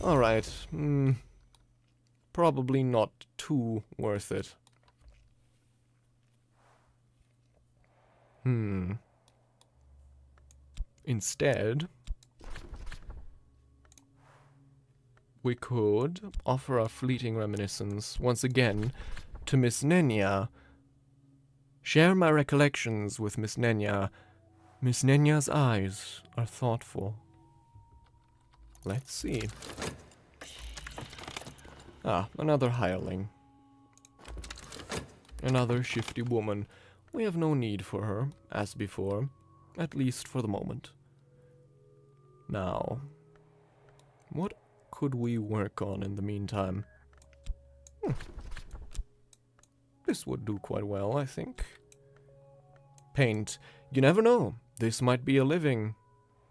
Alright, probably not too worth it. Instead, we could offer a fleeting reminiscence once again to Miss Nenya. Share my recollections with Miss Nenya. Miss Nenya's eyes are thoughtful. Let's see. Ah, another hireling. Another shifty woman. We have no need for her, as before, at least for the moment. Now, what could we work on in the meantime? This would do quite well, I think. Paint. You never know. This might be a living.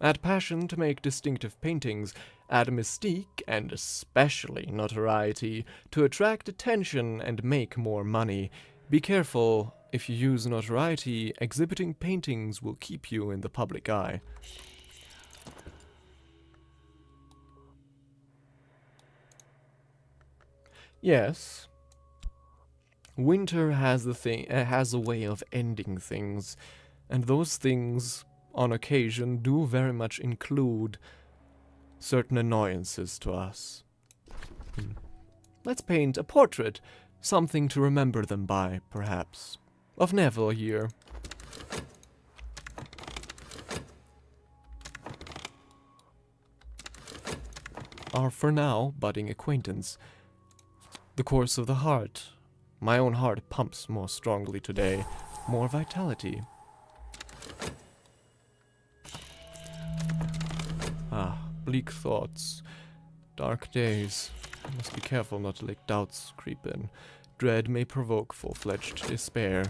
Add passion to make distinctive paintings. Add mystique, and especially notoriety, to attract attention and make more money. Be careful. If you use notoriety, exhibiting paintings will keep you in the public eye. Yes. Winter has a way of ending things, and those things, on occasion, do very much include certain annoyances to us. Let's paint a portrait, something to remember them by, perhaps, of Neville here. Our, for now, budding acquaintance. The course of the heart. My own heart pumps more strongly today. More vitality. Ah, bleak thoughts. Dark days. I must be careful not to let doubts creep in. Dread may provoke full-fledged despair.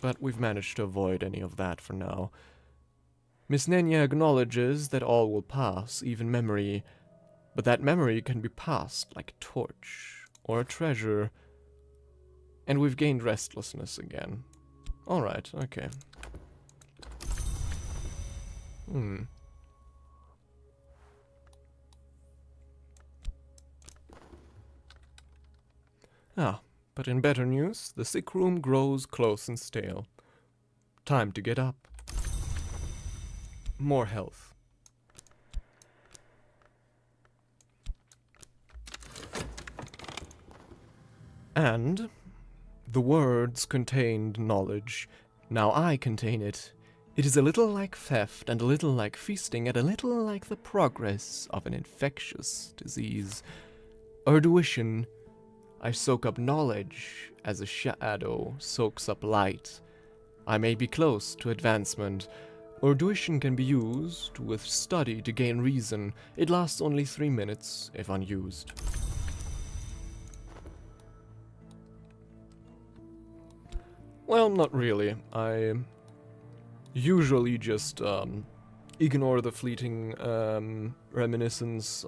But we've managed to avoid any of that for now. Miss Nenya acknowledges that all will pass, even memory. But that memory can be passed like a torch. Or a treasure. And we've gained restlessness again. Alright, okay. Ah, but in better news, the sick room grows close and stale. Time to get up. More health. And the words contained knowledge. Now I contain it. It is a little like theft, and a little like feasting, and a little like the progress of an infectious disease. Erduition. I soak up knowledge as a shadow soaks up light. I may be close to advancement, Orduition can be used with study to gain reason. It lasts only 3 minutes if unused. Well, not really. I usually just ignore the fleeting reminiscence,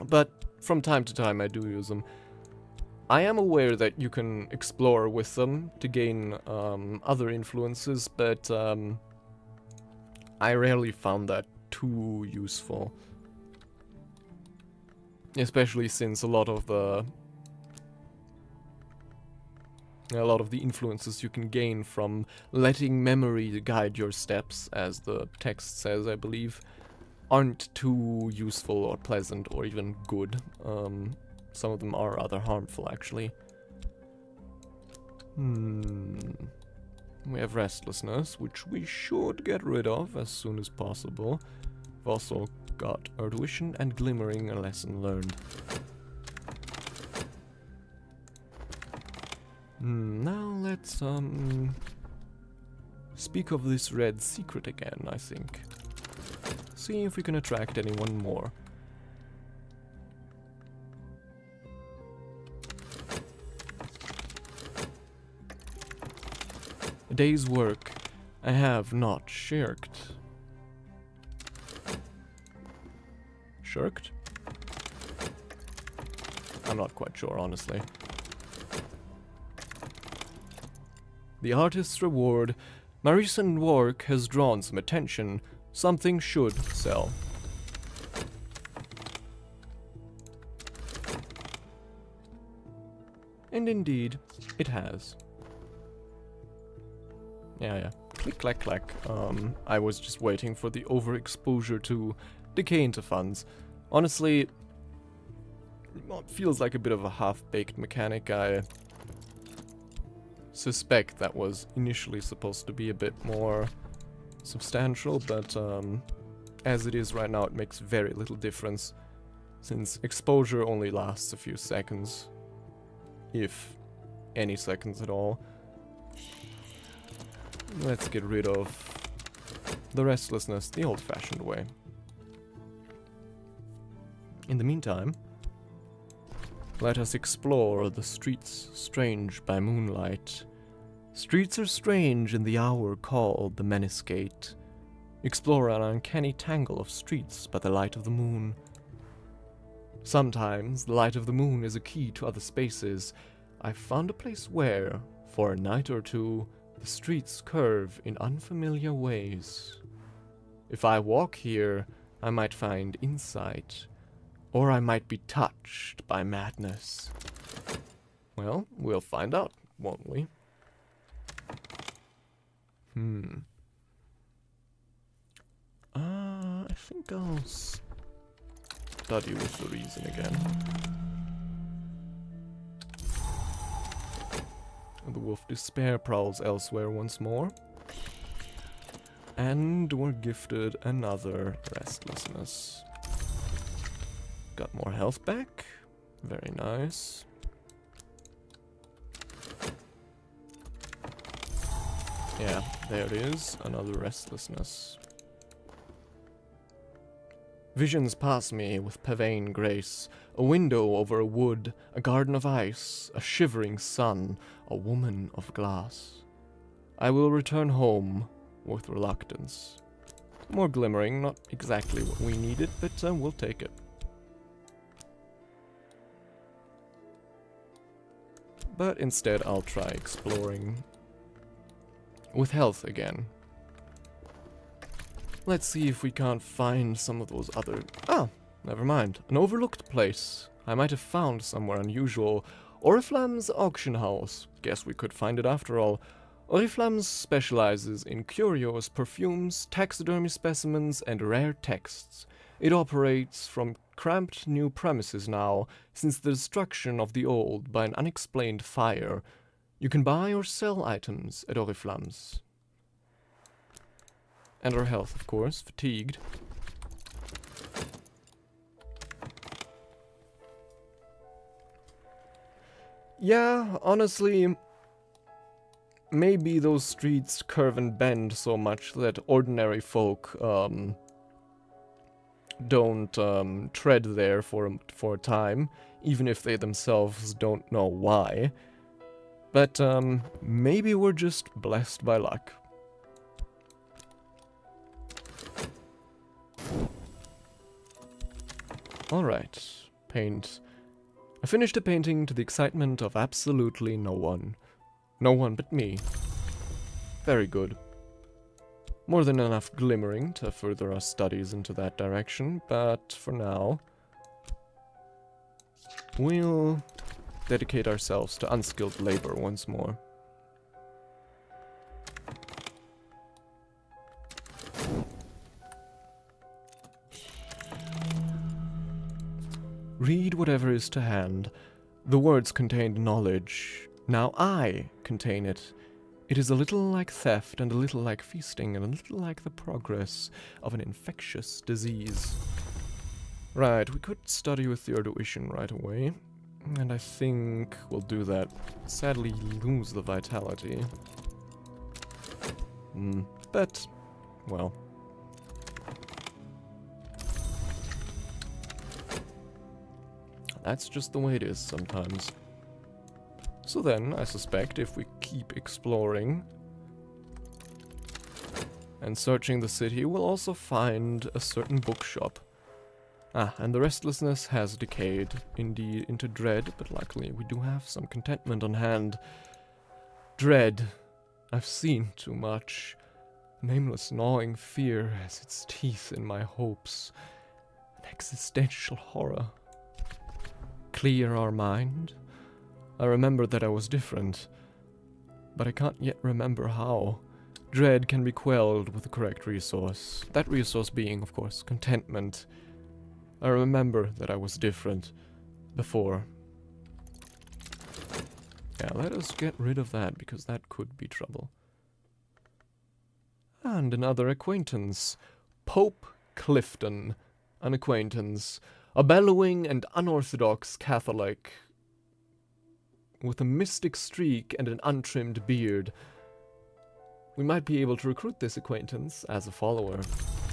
but from time to time I do use them. I am aware that you can explore with them to gain other influences, but I rarely found that too useful. Especially since a lot of the influences you can gain from letting memory guide your steps, as the text says, I believe, aren't too useful or pleasant or even good. Some of them are rather harmful, actually. We have restlessness, which we should get rid of as soon as possible. We've also got Orduition and Glimmering, a lesson learned. Now let's speak of this red secret again, I think. See if we can attract anyone more. A day's work I have not shirked. Shirked? I'm not quite sure, honestly. The artist's reward. My recent work has drawn some attention. Something should sell. And indeed, it has. Yeah. Click, clack, clack. I was just waiting for the overexposure to decay into funds. Honestly, it feels like a bit of a half-baked mechanic. I suspect that was initially supposed to be a bit more substantial, but as it is right now, it makes very little difference, since exposure only lasts a few seconds, if any seconds at all. Let's get rid of the restlessness the old-fashioned way. In the meantime, let us explore the streets strange by moonlight. Streets are strange in the hour called the Menace Gate. Explore an uncanny tangle of streets by the light of the moon. Sometimes the light of the moon is a key to other spaces. I've found a place where, for a night or two, the streets curve in unfamiliar ways. If I walk here, I might find insight, or I might be touched by madness. Well, we'll find out, won't we? I think I'll study with the reason again. The wolf despair prowls elsewhere once more. And we're gifted another restlessness. Got more health back. Very nice. Yeah, there it is. Another restlessness. Visions pass me with pavane grace. A window over a wood, a garden of ice, a shivering sun, a woman of glass. I will return home with reluctance. More glimmering, not exactly what we needed, but we'll take it. But instead I'll try exploring with health again. Let's see if we can't find some of those other... Ah, never mind. An overlooked place. I might have found somewhere unusual. Oriflamme's auction house. Guess we could find it after all. Oriflamme specializes in curios, perfumes, taxidermy specimens, and rare texts. It operates from cramped new premises now, since the destruction of the old by an unexplained fire. You can buy or sell items at Oriflamme's. And our health, of course. Fatigued. Yeah, honestly, maybe those streets curve and bend so much that ordinary folk don't tread there for a time, even if they themselves don't know why. But maybe we're just blessed by luck. Alright, paint. I finished the painting to the excitement of absolutely no one. No one but me. Very good. More than enough glimmering to further our studies into that direction, but for now, we'll dedicate ourselves to unskilled labor once more. Read whatever is to hand. The words contained knowledge. Now I contain it. It is a little like theft, and a little like feasting, and a little like the progress of an infectious disease. Right, we could study with the Arduation right away, and I think we'll do that. Sadly, lose the vitality. But, well. That's just the way it is sometimes. So then, I suspect if we keep exploring and searching the city, we'll also find a certain bookshop. Ah, and the restlessness has decayed, indeed, into dread, but luckily we do have some contentment on hand. Dread. I've seen too much. Nameless gnawing fear has its teeth in my hopes. An existential horror. Clear our mind? I remember that I was different, but I can't yet remember how. Dread can be quelled with the correct resource. That resource being, of course, contentment. I remember that I was different before. Yeah, let us get rid of that, because that could be trouble. And another acquaintance. Pope Clifton. An acquaintance. A bellowing and unorthodox Catholic with a mystic streak and an untrimmed beard. We might be able to recruit this acquaintance as a follower.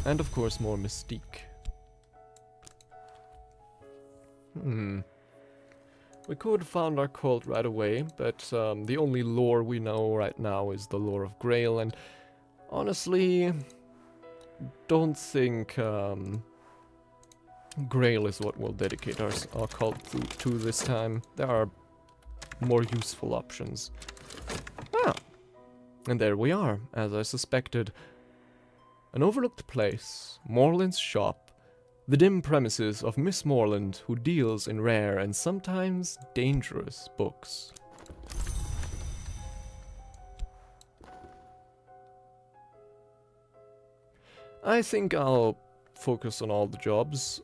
And of course more mystique. We could found our cult right away, but the only lore we know right now is the lore of Grail, and honestly, don't think Grail is what we'll dedicate our cult to this time. There are more useful options. Ah, and there we are, as I suspected. An overlooked place, Morland's shop, the dim premises of Miss Morland, who deals in rare and sometimes dangerous books. I think I'll focus on all the jobs.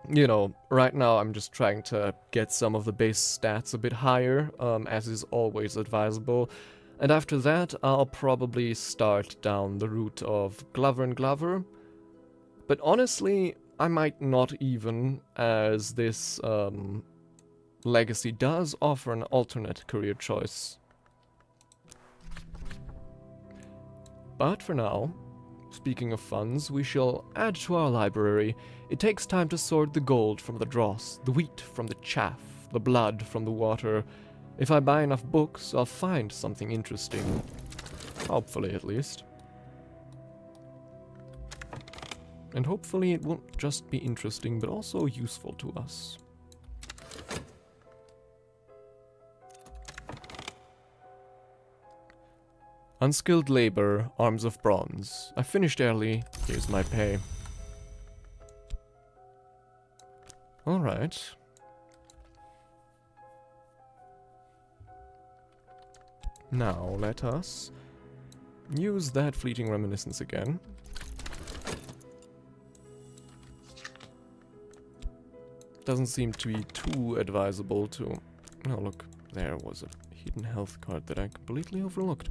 You know, right now I'm just trying to get some of the base stats a bit higher, as is always advisable. And after that, I'll probably start down the route of Glover and Glover. But honestly, I might not even, as this legacy does offer an alternate career choice. But for now, speaking of funds, we shall add to our library. It takes time to sort the gold from the dross, the wheat from the chaff, the blood from the water. If I buy enough books, I'll find something interesting. Hopefully, at least. And hopefully it won't just be interesting, but also useful to us. Unskilled labor, arms of bronze. I finished early, here's my pay. Alright. Now let us use that fleeting reminiscence again. Doesn't seem to be too advisable to... Oh look, there was a hidden health card that I completely overlooked.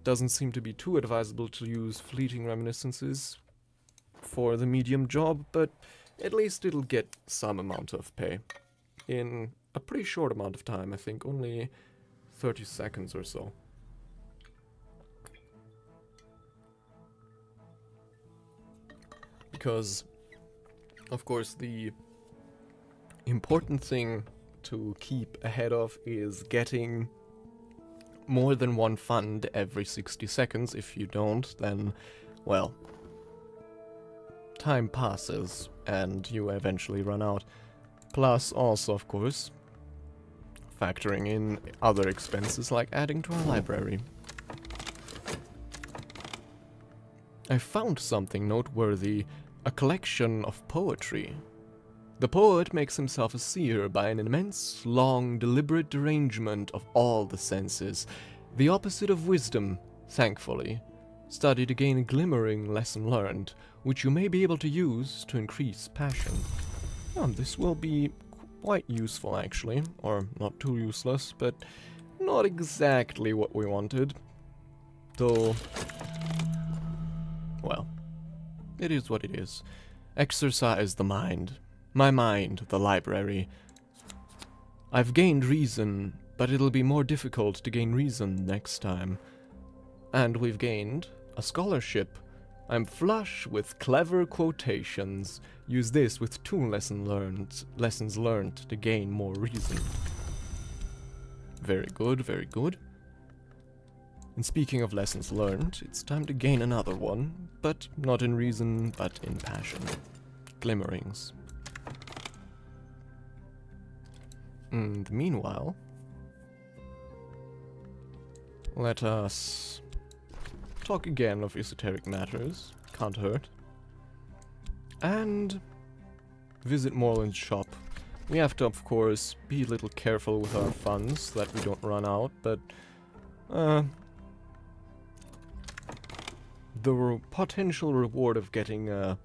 Doesn't seem to be too advisable to use fleeting reminiscences for the medium job, but at least it'll get some amount of pay in a pretty short amount of time, I think, only 30 seconds or so. Because, of course, the important thing to keep ahead of is getting more than one fund every 60 seconds. If you don't, then, well, time passes and you eventually run out. Plus, also, of course, factoring in other expenses like adding to our library. I found something noteworthy, a collection of poetry. The poet makes himself a seer by an immense, long, deliberate derangement of all the senses, the opposite of wisdom, thankfully. Study to gain a glimmering lesson learned, which you may be able to use to increase passion. This will be quite useful, actually, or not too useless, but not exactly what we wanted. Though, well, it is what it is. Exercise the mind. My mind, the library. I've gained reason, but it'll be more difficult to gain reason next time. And we've gained a scholarship. I'm flush with clever quotations. Use this with 2 lessons learned to gain more reason. Very good, very good. And speaking of lessons learned, it's time to gain another one, but not in reason, but in passion. Glimmerings. And meanwhile, let us talk again of esoteric matters, can't hurt, and visit Morland's shop. We have to, of course, be a little careful with our funds so that we don't run out, but the potential reward of getting a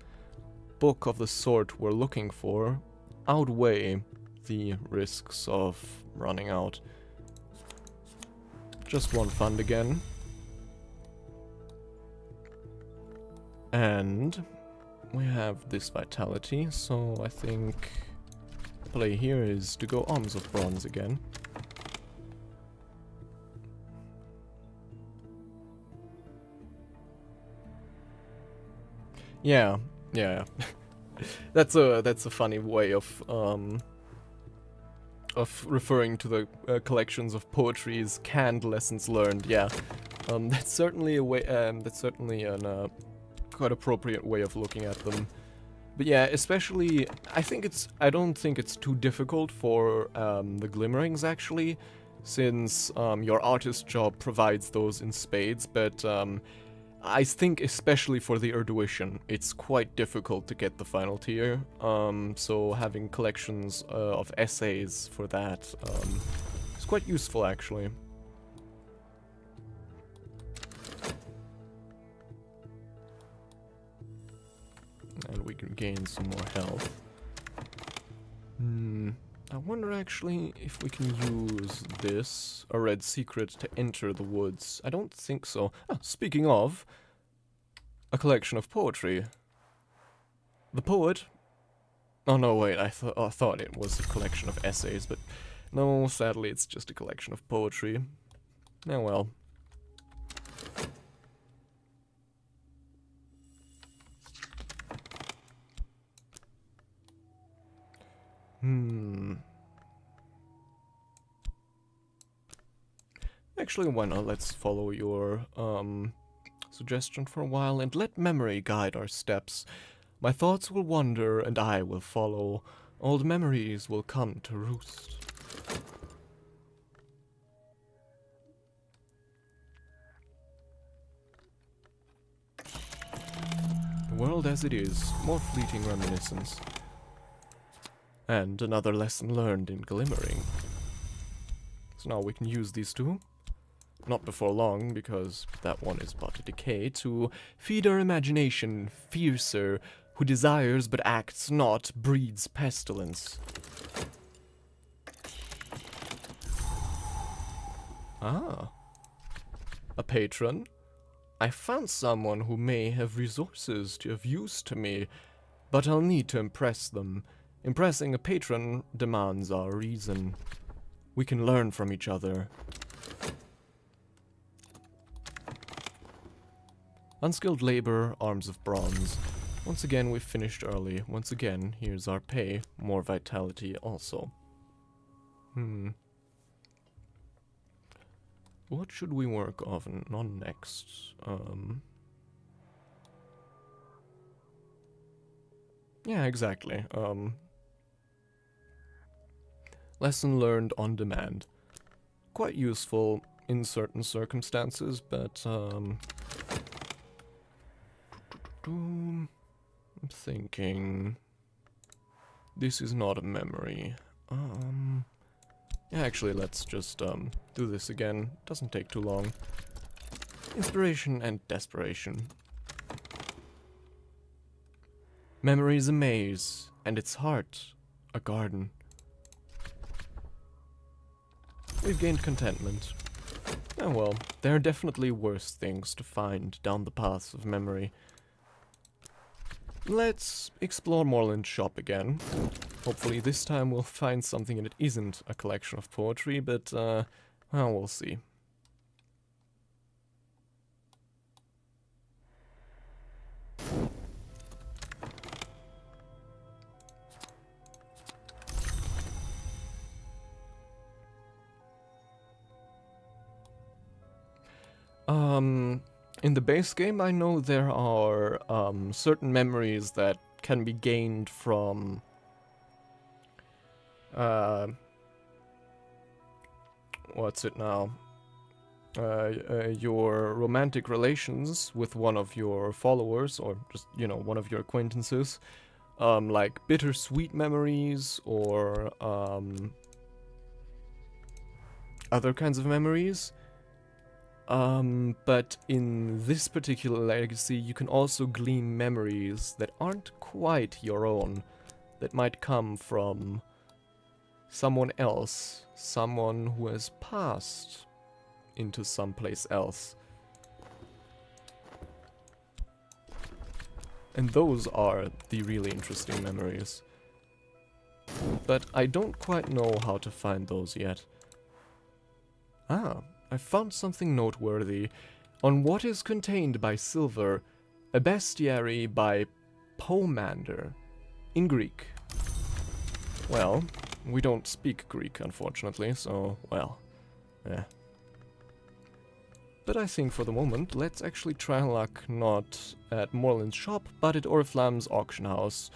book of the sort we're looking for outweigh the risks of running out. Just one fund again. And we have this vitality, so I think the play here is to go arms of bronze again. Yeah. That's a funny way of referring to the collections of poetry as canned lessons learned. Yeah, that's certainly a way. That's certainly an quite appropriate way of looking at them. But yeah, especially I don't think it's too difficult for the glimmerings actually, since your artist job provides those in spades. But I think especially for the Erduition, it's quite difficult to get the final tier, so having collections of essays for that is quite useful actually. And we can gain some more health. I wonder actually if we can use this, a red secret, to enter the woods. I don't think so. Speaking of, a collection of poetry. The poet... Oh no, wait, I thought it was a collection of essays, but no, sadly it's just a collection of poetry. Oh well. Actually, why not? Let's follow your suggestion for a while and let memory guide our steps. My thoughts will wander and I will follow. Old memories will come to roost. The world as it is, more fleeting reminiscence. And another lesson learned in glimmering. So now we can use these two. Not before long, because that one is about to decay, to feed our imagination fiercer, who desires but acts not, breeds pestilence. Ah. A patron? I found someone who may have resources to of use to me, but I'll need to impress them. Impressing a patron demands our reason. We can learn from each other. Unskilled labor, arms of bronze. Once again, we've finished early. Once again, here's our pay. More vitality also. What should we work on next? Yeah, exactly. Lesson learned on demand. Quite useful in certain circumstances, but I'm thinking this is not a memory. Yeah, actually, let's just do this again. Doesn't take too long. Inspiration and desperation. Memory is a maze, and its heart a garden. We've gained contentment. Oh well, there are definitely worse things to find down the paths of memory. Let's explore Moreland's shop again. Hopefully this time we'll find something that isn't a collection of poetry, but, well, we'll see. In the base game, I know there are, certain memories that can be gained from, what's it now? Your romantic relations with one of your followers, or just, you know, one of your acquaintances. Like bittersweet memories, or, other kinds of memories. But in this particular legacy, you can also glean memories that aren't quite your own, that might come from someone else, someone who has passed into someplace else. And those are the really interesting memories. But I don't quite know how to find those yet. Ah. I found something noteworthy. On what is contained by silver, a bestiary by Pomander, in Greek. Well, we don't speak Greek, unfortunately, so, well, yeah. But I think for the moment, let's actually try luck not at Moreland's shop, but at Oriflamme's auction house.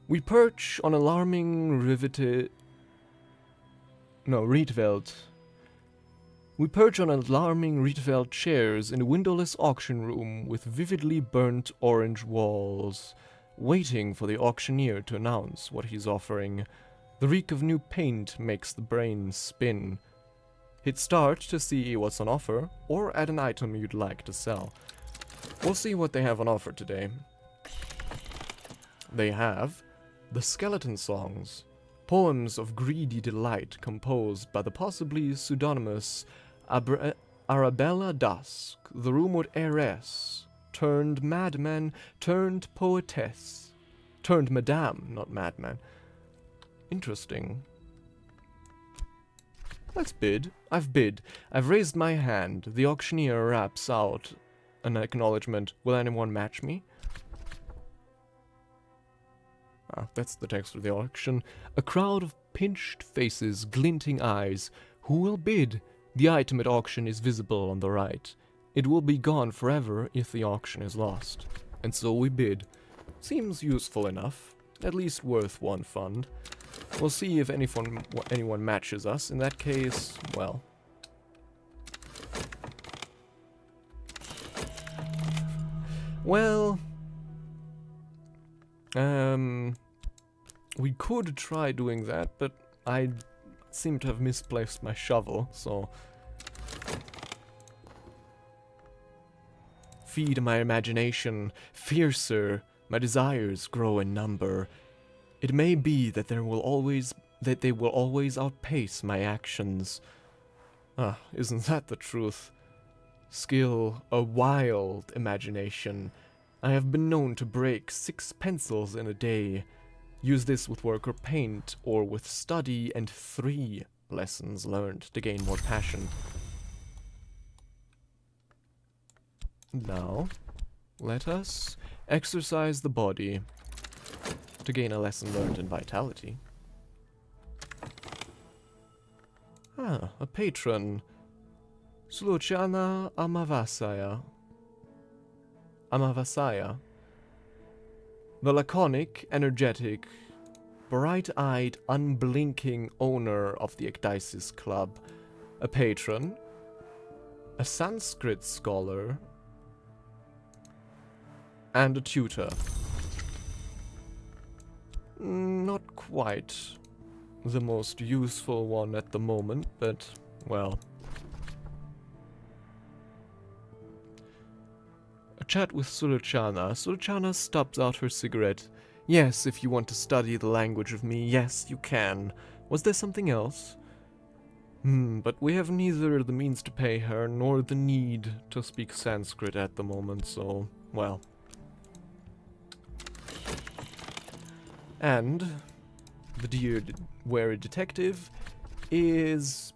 We perch on alarming Rietveld. We perch on alarming Rietveld chairs in a windowless auction room with vividly burnt orange walls, waiting for the auctioneer to announce what he's offering. The reek of new paint makes the brain spin. Hit start to see what's on offer, or add an item you'd like to sell. We'll see what they have on offer today. They have the Skeleton Songs, poems of greedy delight composed by the possibly pseudonymous Arabella Dusk, the rumored heiress, turned madman, turned poetess, turned madame, not madman. Interesting. Let's bid. I've bid. I've raised my hand. The auctioneer raps out an acknowledgement. Will anyone match me? Ah, that's the text of the auction. A crowd of pinched faces, glinting eyes. Who will bid? The item at auction is visible on the right. It will be gone forever if the auction is lost. And so we bid. Seems useful enough. At least worth one fund. We'll see if anyone matches us. In that case, well... Well... We could try doing that, but I seem to have misplaced my shovel, so... Feed my imagination, fiercer, my desires grow in number. It may be that they will always outpace my actions. Ah, isn't that the truth? Skill, a wild imagination. I have been known to break 6 pencils in a day. Use this with work or paint, or with study and 3 lessons learned to gain more passion. Now, let us exercise the body to gain a lesson learned in vitality. Ah, a patron. Sluchana Amavasaya. The laconic, energetic, bright-eyed, unblinking owner of the Ecdysis Club. A patron. A Sanskrit scholar. And a tutor. Not quite the most useful one at the moment, but, well. A chat with Sulochana. Sulochana stubs out her cigarette. Yes, if you want to study the language of me, yes, you can. Was there something else? But we have neither the means to pay her, nor the need to speak Sanskrit at the moment, so, well. And the dear wary detective is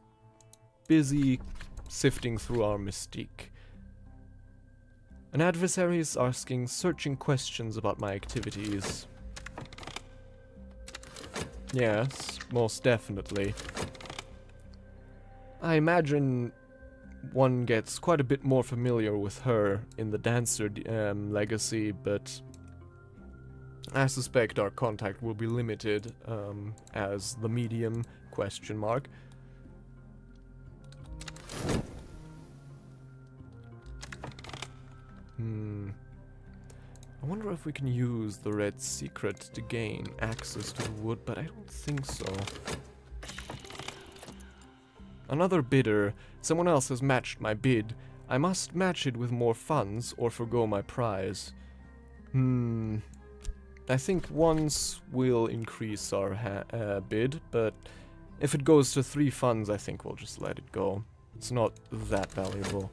busy sifting through our mystique. An adversary is asking searching questions about my activities. Yes, most definitely. I imagine one gets quite a bit more familiar with her in the Dancer legacy, but I suspect our contact will be limited as the medium ? I wonder if we can use the red secret to gain access to the wood, but I don't think so. Another bidder. Someone else has matched my bid. I must match it with more funds or forgo my prize. I think once we'll increase our bid, but if it goes to 3 funds, I think we'll just let it go. It's not that valuable.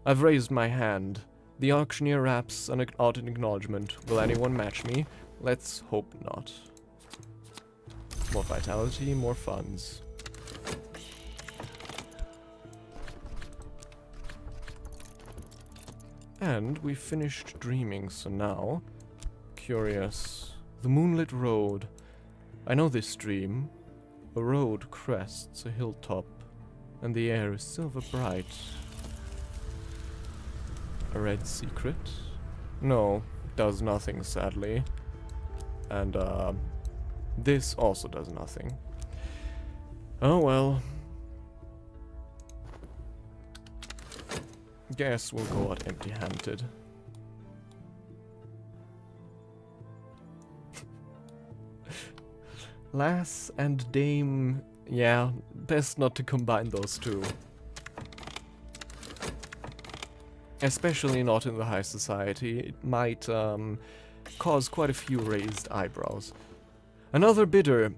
I've raised my hand. The auctioneer raps out an acknowledgement. Will anyone match me? Let's hope not. More vitality, more funds. And we finished dreaming, so now... Curious. The moonlit road. I know this dream. A road crests a hilltop, and the air is silver bright. A red secret? No, does nothing, sadly. And, this also does nothing. Oh well. Guess we'll go out empty-handed. Lass and Dame... Yeah, best not to combine those two. Especially not in the high society. It might cause quite a few raised eyebrows. Another bidder.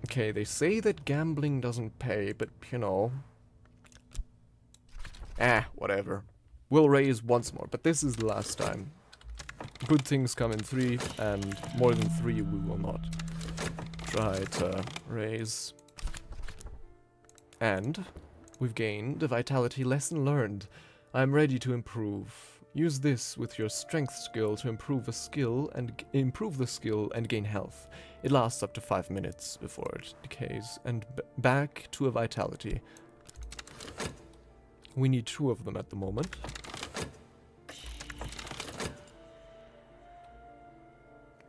Okay, they say that gambling doesn't pay, but you know. Whatever. We'll raise once more, but this is the last time. Good things come in 3, and more than 3 we will not try to raise. And we've gained a vitality lesson learned. I'm ready to improve. Use this with your strength skill to improve the skill and gain health. It lasts up to 5 minutes before it decays, and back to a vitality. We need 2 of them at the moment.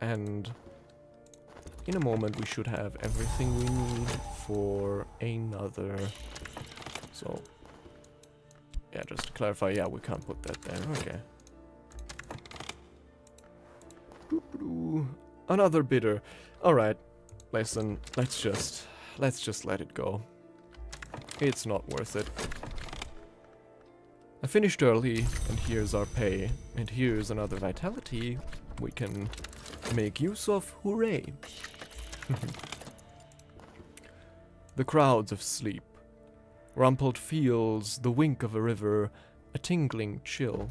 And in a moment we should have everything we need for another. So, yeah, just to clarify, yeah, we can't put that there. Okay. Another bidder. Alright, listen, let's just let it go. It's not worth it. I finished early, and here's our pay. And here's another vitality we can make use of. Hooray! The crowds of sleep. Rumpled fields, the wink of a river, a tingling chill.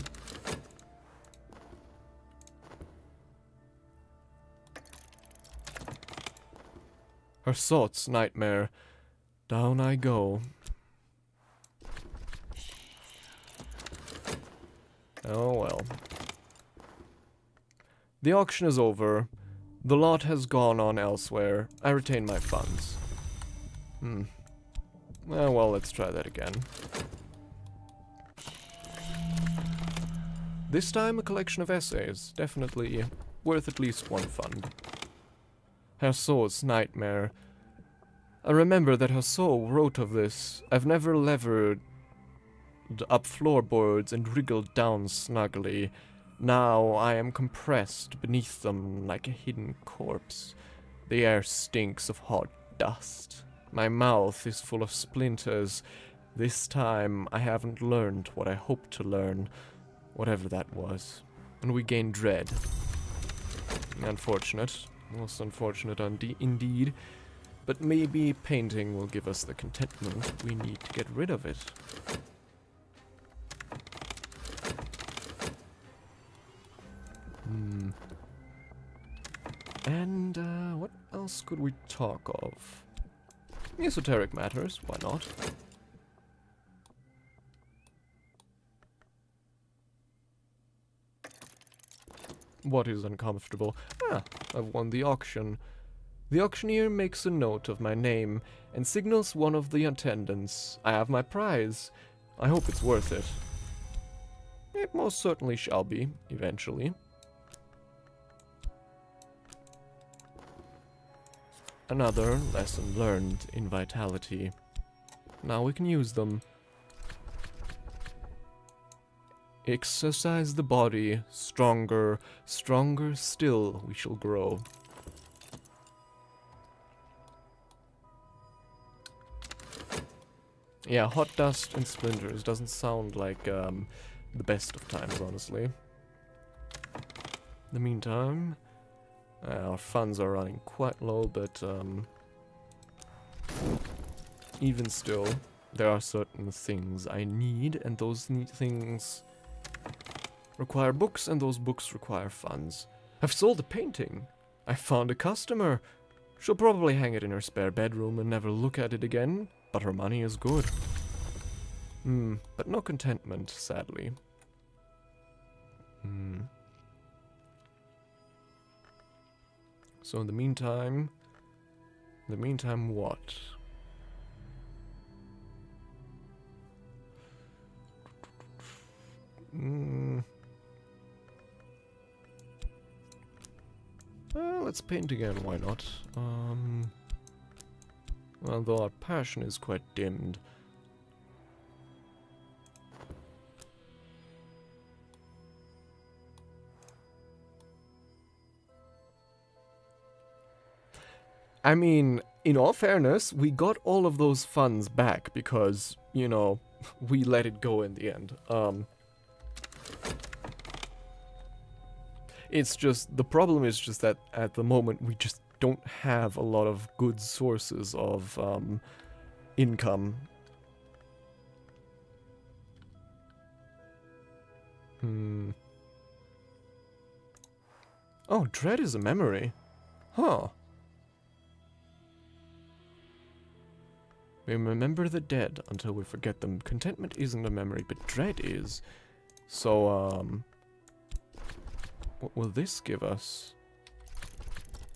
Her thought's nightmare. Down I go. Oh well. The auction is over. The lot has gone on elsewhere. I retain my funds. Well, let's try that again. This time a collection of essays. Definitely worth at least one fund. 𝐝𝐿𝐴's nightmare. I remember that 𝐝𝐿 wrote of this. I've never levered up floorboards and wriggled down snugly. Now I am compressed beneath them like a hidden corpse. The air stinks of hot dust. My mouth is full of splinters. This time I haven't learned what I hoped to learn, whatever that was. And we gain dread. Unfortunate. Most unfortunate indeed. But maybe painting will give us the contentment we need to get rid of it. And, what else could we talk of? Esoteric matters, why not? What is uncomfortable? I've won the auction. The auctioneer makes a note of my name and signals one of the attendants. I have my prize. I hope it's worth it. It most certainly shall be, eventually. Another lesson learned in vitality. Now we can use them. Exercise the body, stronger, stronger still we shall grow. Yeah, hot dust and splinters doesn't sound like the best of times, honestly. In the meantime, our funds are running quite low, but even still, there are certain things I need, and those things require books, and those books require funds. I've sold the painting. I found a customer. She'll probably hang it in her spare bedroom and never look at it again, but her money is good. But no contentment, sadly. So in the meantime what? Let's paint again, why not? Although our passion is quite dimmed. I mean, in all fairness, we got all of those funds back because, you know, we let it go in the end. It's just, the problem is just that at the moment we just don't have a lot of good sources of income. Oh, dread is a memory. Huh. We remember the dead until we forget them. Contentment isn't a memory, but dread is. So, what will this give us?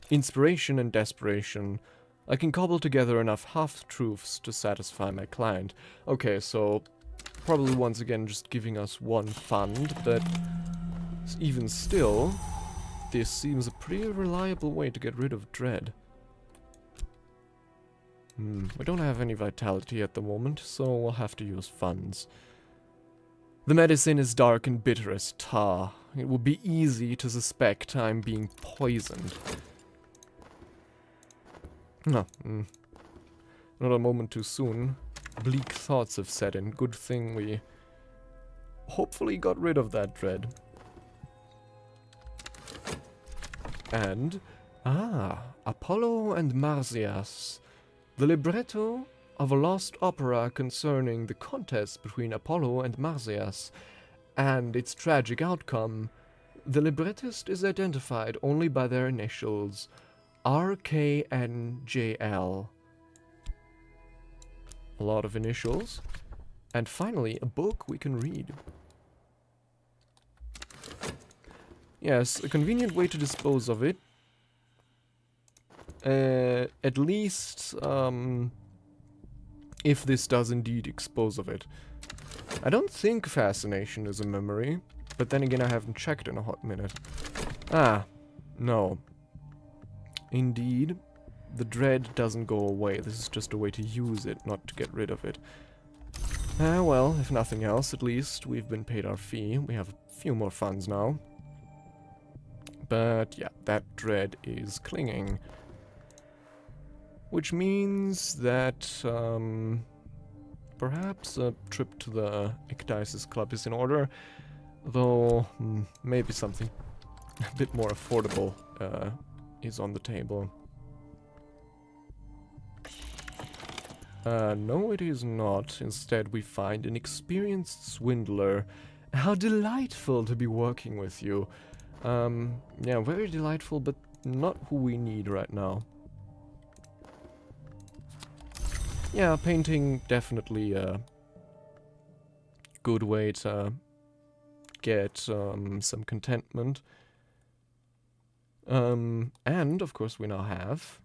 Inspiration and desperation. I can cobble together enough half-truths to satisfy my client. Okay, so probably once again just giving us one fund, but even still, this seems a pretty reliable way to get rid of dread. We don't have any vitality at the moment, so we'll have to use funds. The medicine is dark and bitter as tar. It will be easy to suspect I'm being poisoned. No, not a moment too soon. Bleak thoughts have set in. Good thing we hopefully got rid of that dread. And, Apollo and Marsyas. The libretto of a lost opera concerning the contest between Apollo and Marsyas and its tragic outcome. The librettist is identified only by their initials, 𝐝𝐞𝐬𝐜𝐿. A lot of initials. And finally, a book we can read. Yes, a convenient way to dispose of it. At least, if this does indeed dispose of it. I don't think fascination is a memory, but then again I haven't checked in a hot minute. Ah, no. Indeed, the dread doesn't go away. This is just a way to use it, not to get rid of it. Ah, well, if nothing else, at least we've been paid our fee. We have a few more funds now. But yeah, that dread is clinging. Which means that perhaps a trip to the ecdysis club is in order, though maybe something a bit more affordable is on the table. No, it is not. Instead, we find an experienced swindler. How delightful to be working with you. Yeah, very delightful, but not who we need right now. Yeah, painting definitely a good way to get some contentment. And, of course, we now have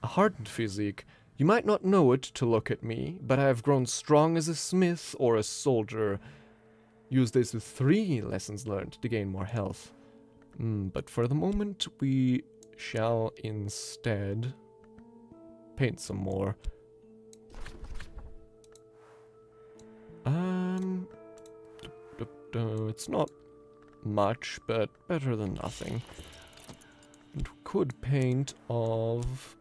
a hardened physique. You might not know it to look at me, but I have grown strong as a smith or a soldier. Use this with 3 lessons learned to gain more health. But for the moment, we shall instead paint some more. It's not much, but better than nothing. And we could paint of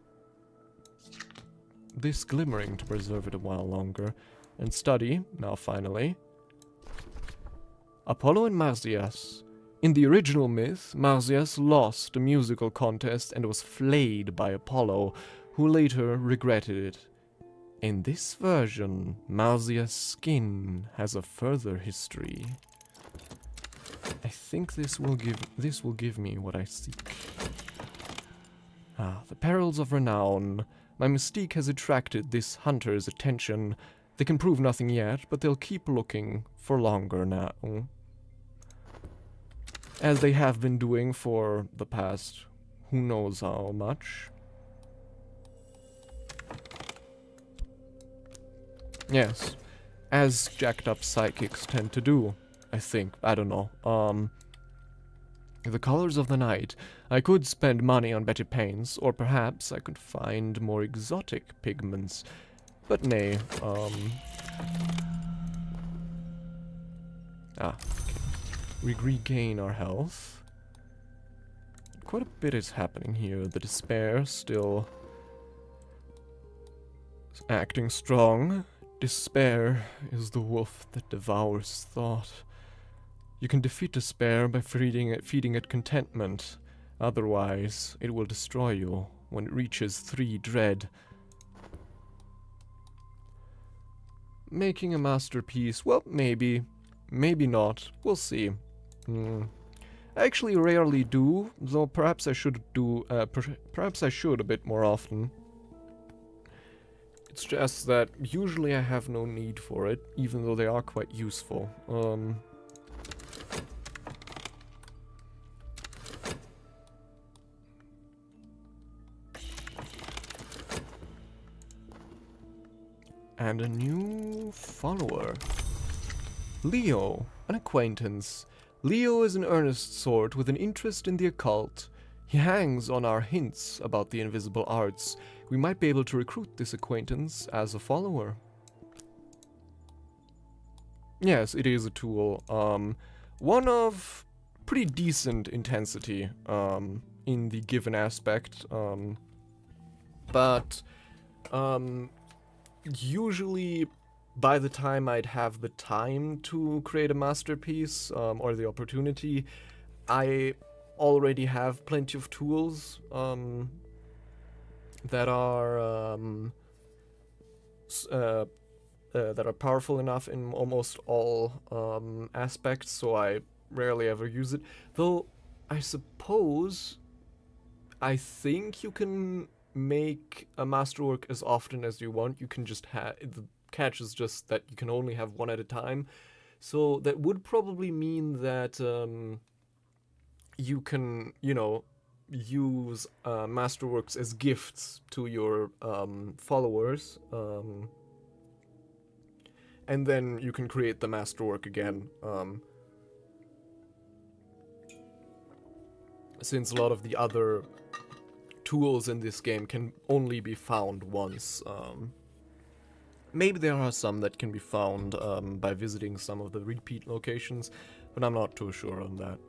this glimmering to preserve it a while longer. And study, now finally. Apollo and Marsyas. In the original myth, Marsyas lost a musical contest and was flayed by Apollo, who later regretted it. In this version, Marsyas' skin has a further history. I think this will give me what I seek. Ah, the perils of renown. My mystique has attracted this hunter's attention. They can prove nothing yet, but they'll keep looking for longer now. As they have been doing for the past who knows how much. Yes, as jacked up psychics tend to do, I think. I don't know. The colors of the night. I could spend money on better paints, or perhaps I could find more exotic pigments. But nay, okay. We regain our health. Quite a bit is happening here. The despair still acting strong. Despair is the wolf that devours thought. You can defeat despair by feeding it contentment. Otherwise, it will destroy you when it reaches 3 dread. Making a masterpiece, well, maybe. Maybe not. We'll see. I actually rarely do, though perhaps I should do, perhaps I should a bit more often. It's just that usually I have no need for it, even though they are quite useful. And a new follower. Leo, an acquaintance. Leo is an earnest sort with an interest in the occult. He hangs on our hints about the invisible arts. We might be able to recruit this acquaintance as a follower. Yes, it is a tool. One of pretty decent intensity in the given aspect. But usually by the time I'd have the time to create a masterpiece or the opportunity, I already have plenty of tools that are that are powerful enough in almost all aspects, so I rarely ever use it. Though, I suppose, I think you can make a masterwork as often as you want. You can just have, the catch is just that you can only have one at a time. So that would probably mean that you can, you know, use masterworks as gifts to your followers. And then you can create the masterwork again. Since a lot of the other tools in this game can only be found once. Maybe there are some that can be found by visiting some of the repeat locations, but I'm not too sure on that.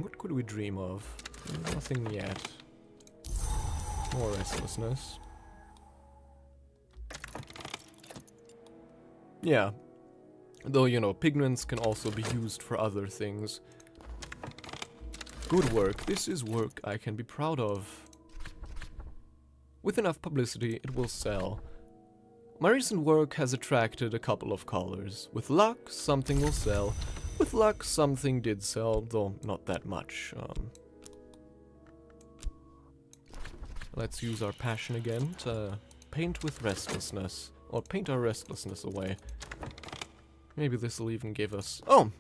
What could we dream of? Nothing yet. More restlessness. Yeah. Though, you know, pigments can also be used for other things. Good work. This is work I can be proud of. With enough publicity, it will sell. My recent work has attracted a couple of callers. With luck, something will sell. With luck, something did sell, though not that much. Let's use our passion again to paint with restlessness. Or paint our restlessness away. Maybe this will even give us... Oh!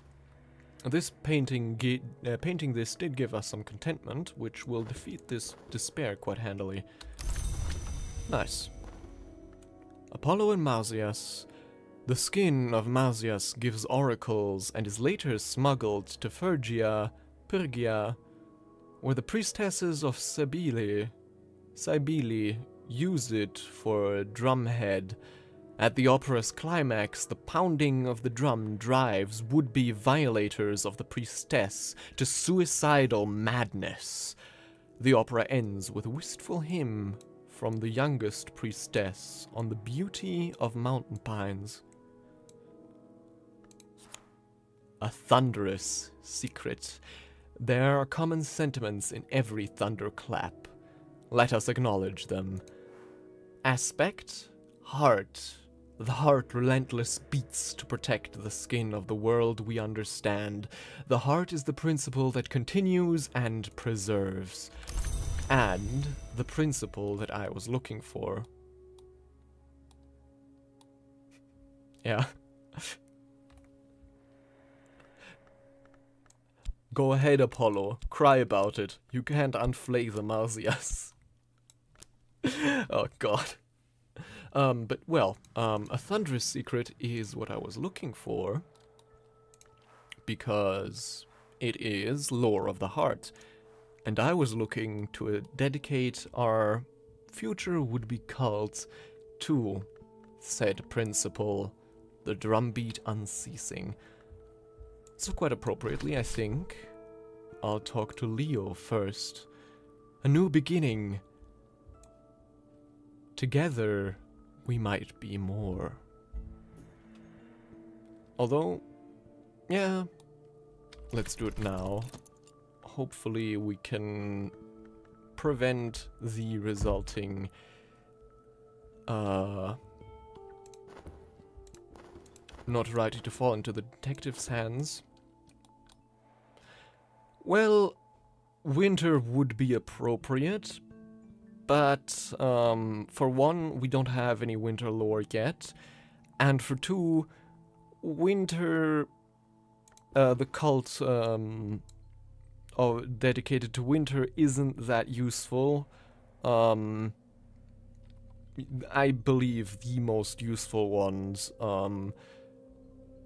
This painting this did give us some contentment, which will defeat this despair quite handily. Nice. Apollo and Mausias. The skin of Mausias gives oracles and is later smuggled to Phrygia, where the priestesses of Cybele use it for a drumhead. At the opera's climax, the pounding of the drum drives would-be violators of the priestess to suicidal madness. The opera ends with a wistful hymn from the youngest priestess on the beauty of mountain pines. A thunderous secret. There are common sentiments in every thunderclap. Let us acknowledge them. Aspect, heart. The heart relentless beats to protect the skin of the world we understand. The heart is the principle that continues and preserves. And the principle that I was looking for. Yeah. Go ahead, Apollo. Cry about it. You can't unflay the Mausias. Oh, God. But, well, a thunderous secret is what I was looking for, because it is lore of the heart, and I was looking to dedicate our future would-be cult to said principle, the drumbeat unceasing. So quite appropriately, I think, I'll talk to Leo first. A new beginning. Together, we might be more. Although, yeah, let's do it now. Hopefully we can prevent the resulting, notoriety to fall into the detective's hands. Well, winter would be appropriate, but for one, we don't have any winter lore yet, and for two, winter, the cult dedicated to winter isn't that useful. I believe the most useful ones,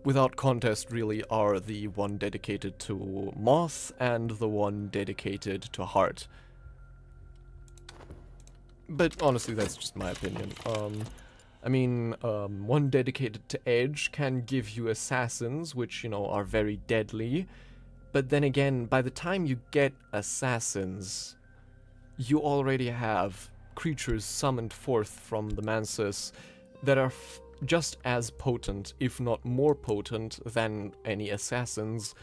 without contest really, are the one dedicated to moth and the one dedicated to heart. But honestly, that's just my opinion. I mean, one dedicated to edge can give you assassins, which, you know, are very deadly. But then again, by the time you get assassins, you already have creatures summoned forth from the Mansus that are just as potent, if not more potent, than any assassins,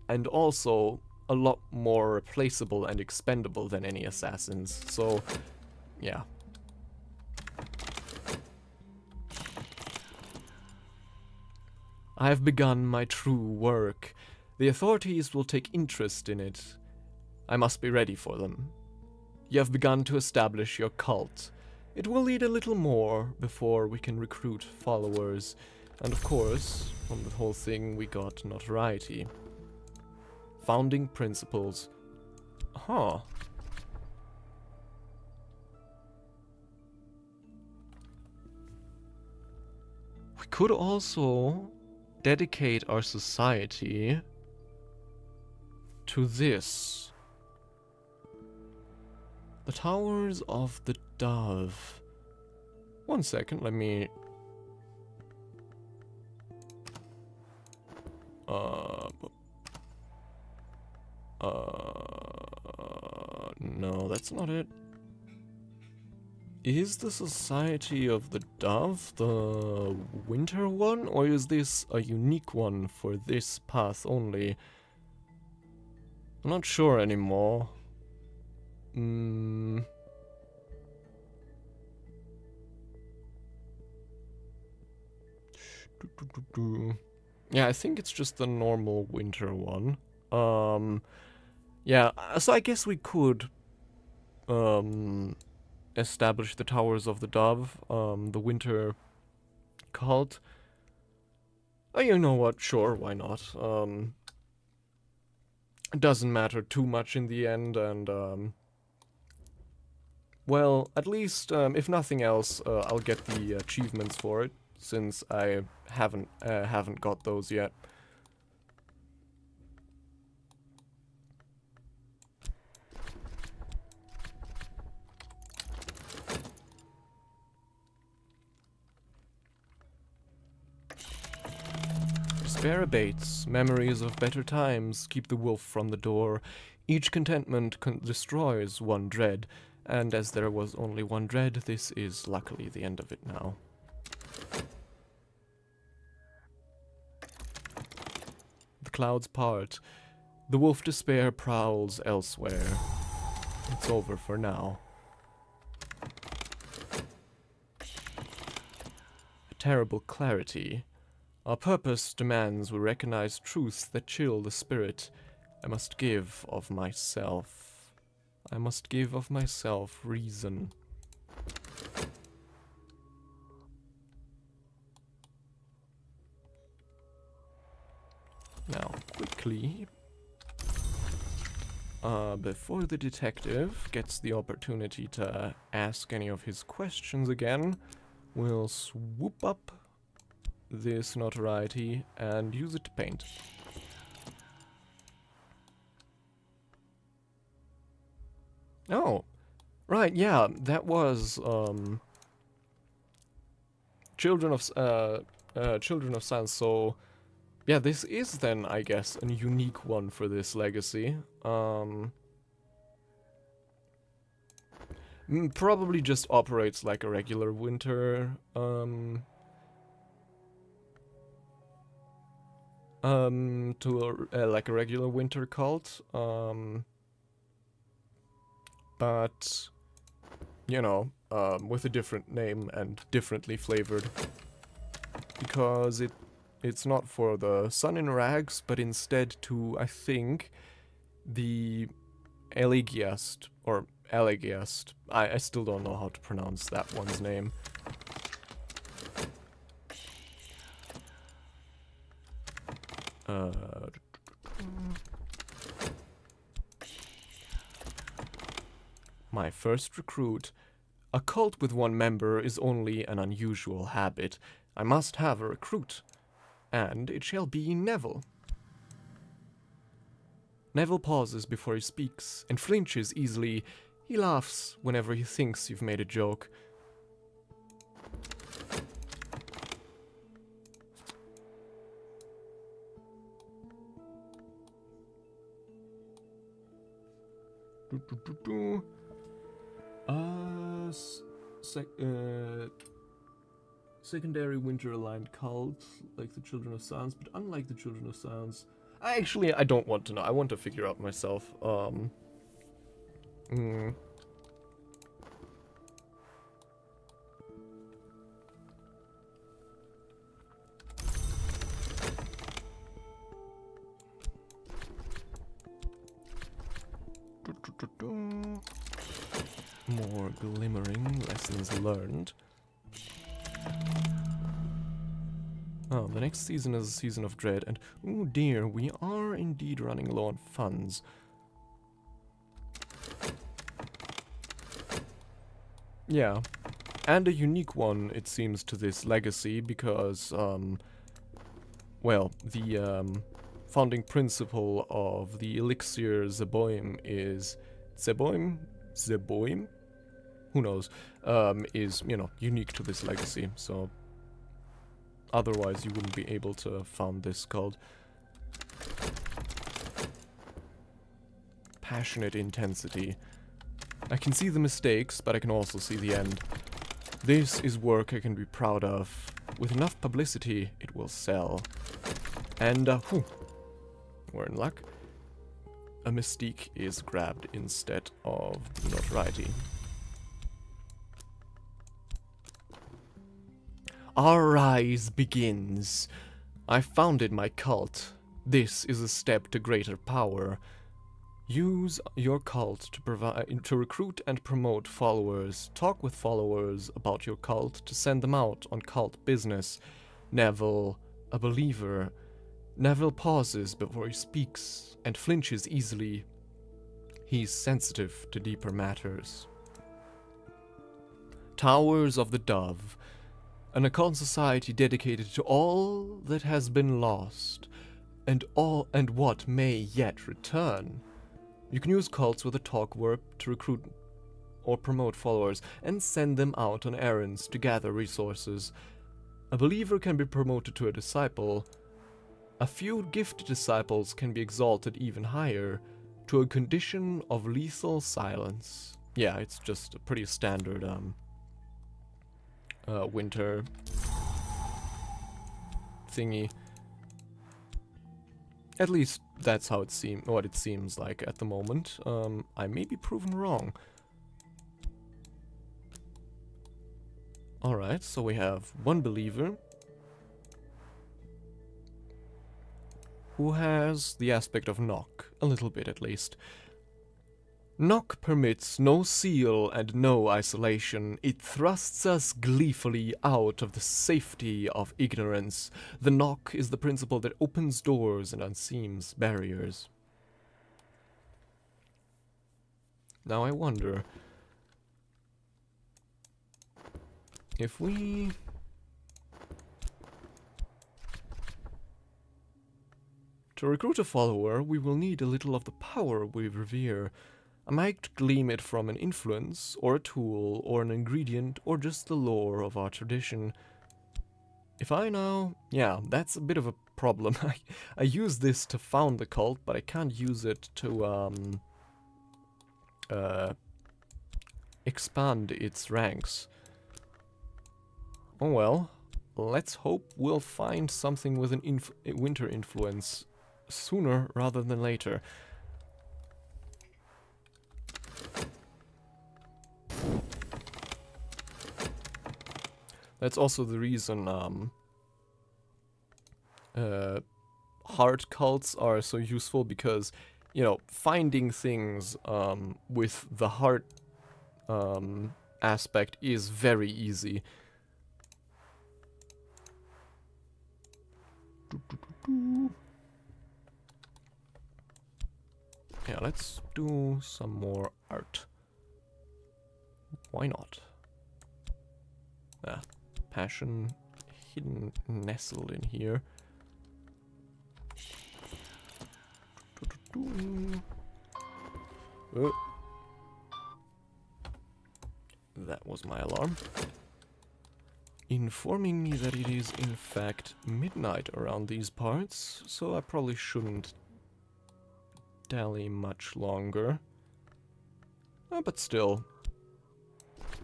and also a lot more replaceable and expendable than any assassins. So, yeah. I have begun my true work. The authorities will take interest in it. I must be ready for them. You have begun to establish your cult. It will need a little more before we can recruit followers. And of course, from the whole thing we got notoriety. Founding principles. Huh. We could also dedicate our society to this. The Towers of the Dove. One second, let me... no, that's not it. Is the Society of the Dove the winter one, or is this a unique one for this path only? I'm not sure anymore. Yeah, I think it's just the normal winter one. Yeah, so I guess we could establish the Towers of the Dove, the winter cult. Oh, you know what? Sure, why not? It doesn't matter too much in the end, and well, at least if nothing else, I'll get the achievements for it, since I haven't got those yet. Despair abates, memories of better times keep the wolf from the door. Each contentment destroys one dread, and as there was only one dread, this is luckily the end of it now. The clouds part. The wolf despair prowls elsewhere. It's over for now. A terrible clarity. Our purpose demands we recognize truths that chill the spirit. I must give of myself. I must give of myself reason. Now, quickly, before the detective gets the opportunity to ask any of his questions again, we'll swoop up this notoriety and use it to paint. Oh, right, yeah, that was Children of Science. So yeah, this is then, I guess, a unique one for this legacy. Probably just operates like a regular winter like a regular winter cult, but you know, with a different name and differently flavored, because it's not for the sun in rags, but instead to, I think, the 𝐝𝐞𝐬𝐜𝐿 or 𝐝𝐿. I still don't know how to pronounce that one's name. My first recruit. A cult with one member is only an unusual habit. I must have a recruit. And it shall be Neville. Neville pauses before he speaks and flinches easily. He laughs whenever he thinks you've made a joke. Secondary winter-aligned cult, like the Children of Science, but unlike the Children of Science. I don't want to know. I want to figure out myself. More glimmering lessons learned. Oh, the next season is a season of dread, and oh dear, we are indeed running low on funds. Yeah, and a unique one, it seems, to this legacy, because, well, the founding principle of the elixir 𝐝𝐴 is 𝐝𝐴? Who knows? Is, you know, unique to this legacy, so otherwise you wouldn't be able to found this called passionate intensity. I can see the mistakes, but I can also see the end. This is work I can be proud of. With enough publicity, it will sell. And, whew, we're in luck. A mystique is grabbed instead of notoriety. Our rise begins. I founded my cult. This is a step to greater power. Use your cult to recruit and promote followers. Talk with followers about your cult to send them out on cult business. Neville, a believer. Neville pauses before he speaks and flinches easily. He's sensitive to deeper matters. Towers of the Dove. An occult society dedicated to all that has been lost, and what may yet return. You can use cults with a talk warp to recruit or promote followers, and send them out on errands to gather resources. A believer can be promoted to a disciple. A few gifted disciples can be exalted even higher, to a condition of lethal silence. Yeah, it's just a pretty standard, winter thingy. At least that's how what it seems like at the moment. I may be proven wrong. Alright, so we have one believer who has the aspect of 𝐼𝐞𝐞, a little bit at least. 𝐼𝐞𝐞 permits no seal and no isolation. It thrusts us gleefully out of the safety of ignorance. The 𝐼𝐞𝐞 is the principle that opens doors and unseams barriers. Now I wonder if we... To recruit a follower, we will need a little of the power we revere. I might glean it from an influence, or a tool, or an ingredient, or just the lore of our tradition. If I now... Yeah, that's a bit of a problem. I use this to found the cult, but I can't use it to, expand its ranks. Oh well, let's hope we'll find something with an winter influence sooner rather than later. That's also the reason heart cults are so useful, because, you know, finding things with the heart aspect is very easy. Yeah, let's do some more art. Why not? Ah, passion hidden, nestled in here. Oh. That was my alarm. Informing me that it is in fact midnight around these parts, so I probably shouldn't dally much longer. But still,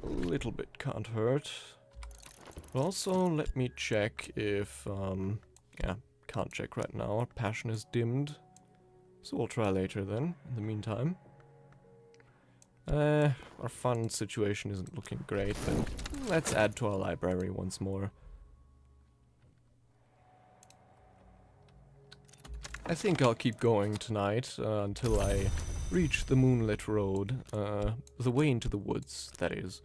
a little bit can't hurt. But also, let me check if, yeah, can't check right now. Our passion is dimmed. So we'll try later then, in the meantime. Our fun situation isn't looking great, but let's add to our library once more. I think I'll keep going tonight until I reach the moonlit road, the way into the woods, that is.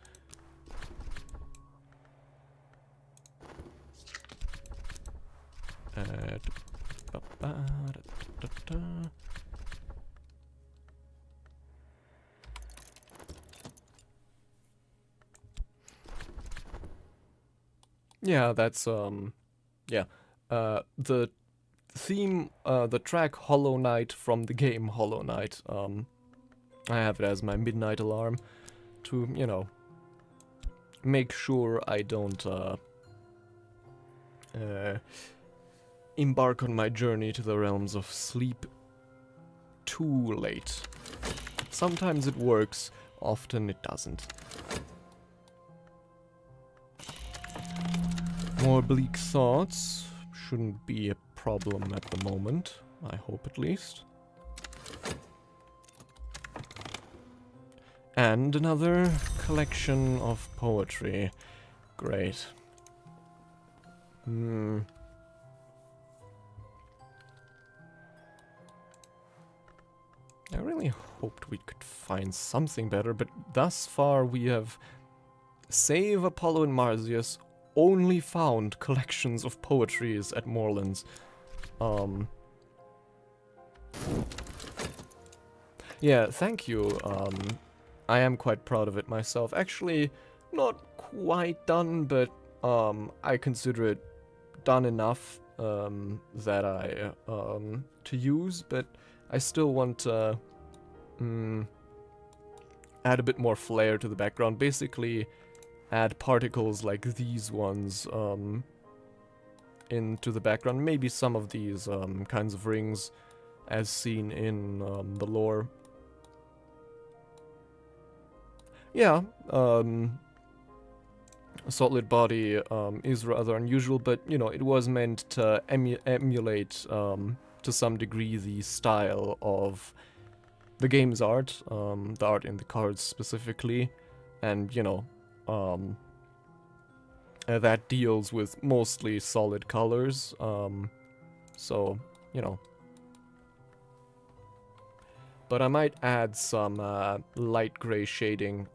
Yeah, that's, yeah. The theme, the track Hollow Knight from the game Hollow Knight, I have it as my midnight alarm to, you know, make sure I don't, embark on my journey to the realms of sleep too late. Sometimes it works, often it doesn't. More bleak thoughts. Shouldn't be a problem at the moment. I hope at least. And another collection of poetry. Great. I really hoped we could find something better, but thus far we have, save Apollo and Marsyas, only found collections of poetries at Moorlands. Yeah, thank you. I am quite proud of it myself. Actually, not quite done, but I consider it done enough that I to use, but I still want to add a bit more flair to the background. Basically, add particles like these ones into the background. Maybe some of these kinds of rings as seen in the lore. Yeah, a solid body is rather unusual, but, you know, it was meant to emulate to some degree the style of the game's art, the art in the cards specifically, and, you know, that deals with mostly solid colors, so, you know. But I might add some light gray shading,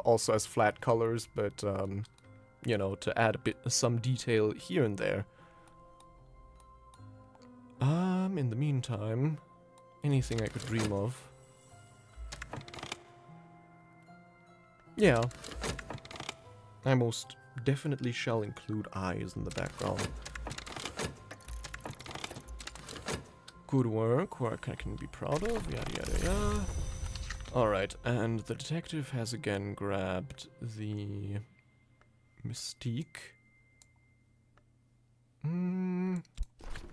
also as flat colors, but, you know, to add some detail here and there. In the meantime, anything I could dream of. Yeah, I most definitely shall include eyes in the background. Good work I can be proud of, yada yada yada. Alright, and the detective has again grabbed the mystique.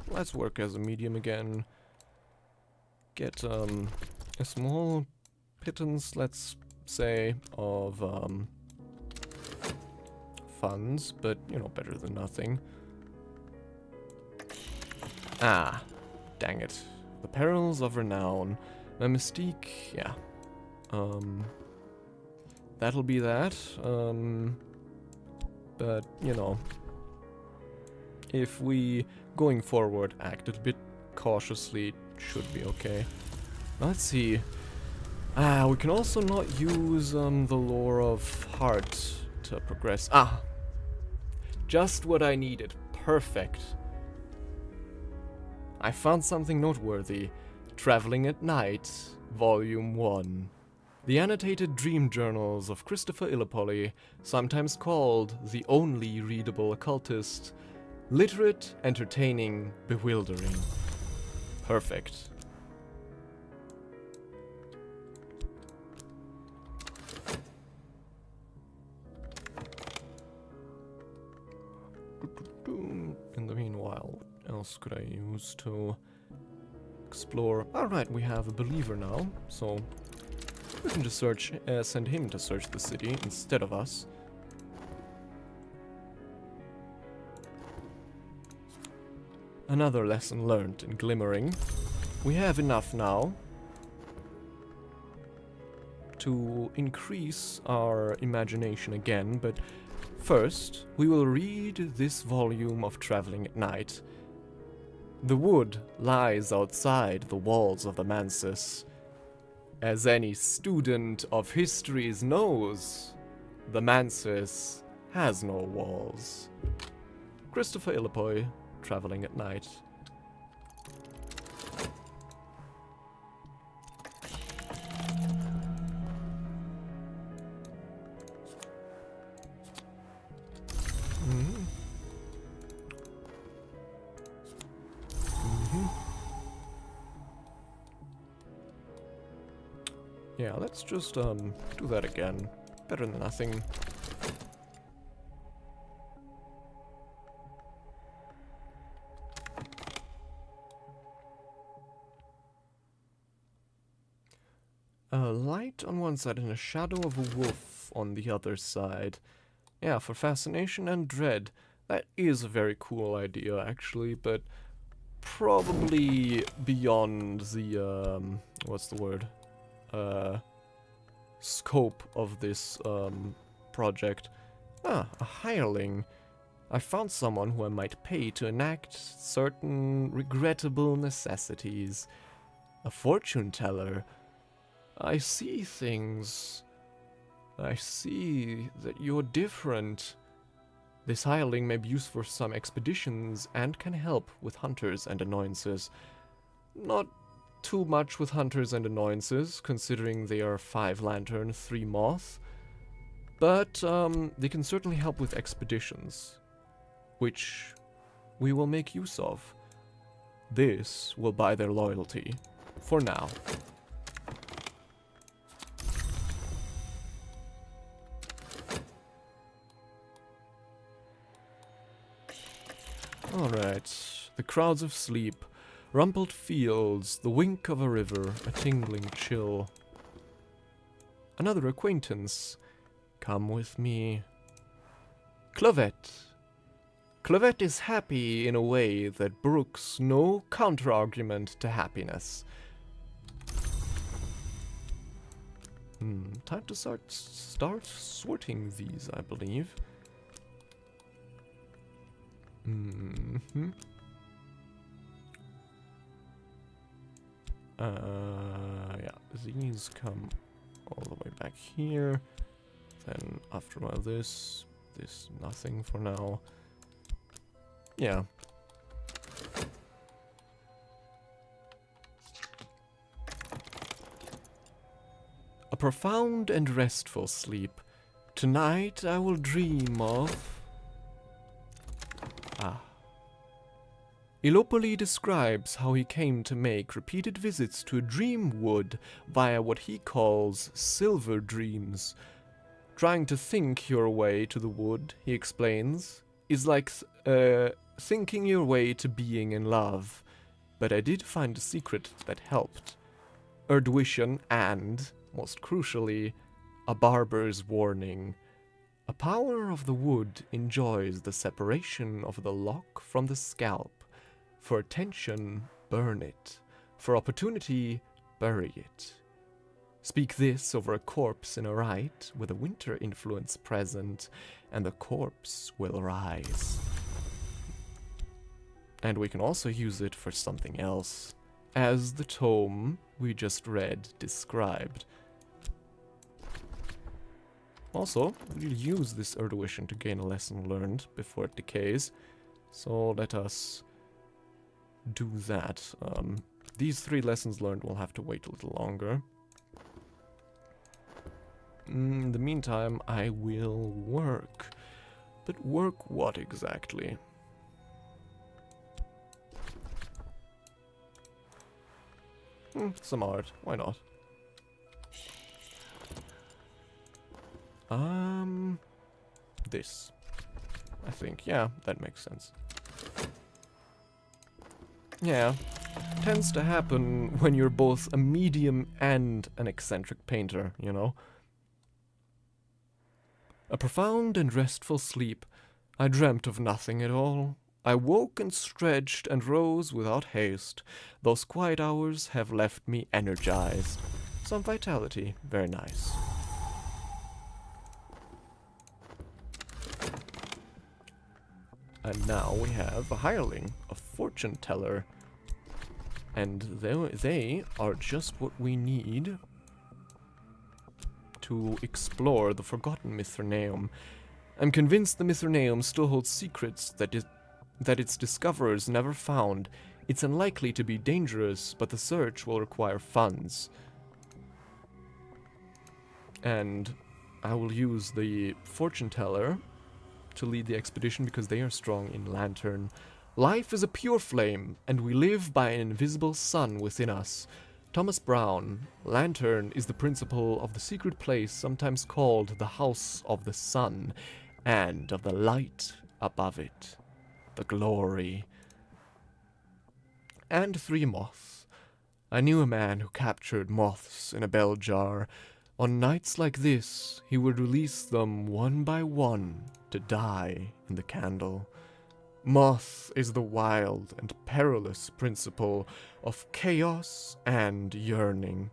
Let's work as a medium again. Get a small pittance, let's say, of funds, but, you know, better than nothing. Ah, dang it. The perils of renown. My mystique, yeah. That'll be that. But, you know, if we, going forward, act a bit cautiously, should be okay. Let's see. We can also not use the lore of heart to progress. Ah! Just what I needed. Perfect. I found something noteworthy. Traveling at Night, Volume 1. The annotated dream journals of Christopher Illipoli, sometimes called the only readable occultist. Literate, entertaining, bewildering. Perfect. In the meanwhile, what else could I use to explore? Alright, we have a believer now, so we can just search, send him to search the city instead of us. Another lesson learned in glimmering. We have enough now to increase our imagination again, but first we will read this volume of Traveling at Night. The wood lies outside the walls of the mansis. As any student of histories knows, the mansis has no walls. Christopher Illipoy, traveling at night. Yeah, let's just do that again. Better than nothing. A light on one side and a shadow of a wolf on the other side. Yeah, for fascination and dread. That is a very cool idea, actually, but probably beyond the, what's the word? Scope of this, project. Ah, a hireling. I found someone who I might pay to enact certain regrettable necessities. A fortune teller. I see things. I see that you're different. This hireling may be used for some expeditions and can help with hunters and annoyances. Not too much with hunters and annoyances, considering they are 5 lantern, 3 moth. But they can certainly help with expeditions, which we will make use of. This will buy their loyalty, for now. Alright, the crowds of sleep, rumpled fields, the wink of a river, a tingling chill. Another acquaintance. Come with me. 𝐝𝐞𝐬𝐜𝐿. 𝐝𝐿𝐬𝐜 is happy in a way that brooks no counter-argument to happiness. Time to start sorting these, I believe. Yeah, these come all the way back here. Then after all this nothing for now. Yeah. A profound and restful sleep. Tonight I will dream of... Ilopoli describes how he came to make repeated visits to a dream wood via what he calls silver dreams. Trying to think your way to the wood, he explains, is like thinking your way to being in love. But I did find a secret that helped. Erdwition and, most crucially, a barber's warning. A power of the wood enjoys the separation of the lock from the scalp. For attention, burn it. For opportunity, bury it. Speak this over a corpse in a rite with a winter influence present, and the corpse will rise. And we can also use it for something else, as the tome we just read described. Also, we'll use this Erdwition to gain a lesson learned before it decays, so let us do that. These 3 lessons learned will have to wait a little longer. In the meantime, I will work. But work what exactly? Some art. Why not? This. I think. Yeah, that makes sense. Yeah. Tends to happen when you're both a medium and an eccentric painter, you know? A profound and restful sleep. I dreamt of nothing at all. I woke and stretched and rose without haste. Those quiet hours have left me energized. Some vitality. Very nice. And now we have a hireling, a fortune teller. And they are just what we need to explore the forgotten Mithraeum. I'm convinced the Mithraeum still holds secrets that its discoverers never found. It's unlikely to be dangerous, but the search will require funds. And I will use the fortune teller to lead the expedition because they are strong in lantern. Life is a pure flame, and we live by an invisible sun within us. Thomas Brown, lantern is the principle of the secret place sometimes called the House of the Sun, and of the light above it, the glory. And 3 moths. I knew a man who captured moths in a bell jar. On nights like this, he would release them one by one to die in the candle. Moth is the wild and perilous principle of chaos and yearning.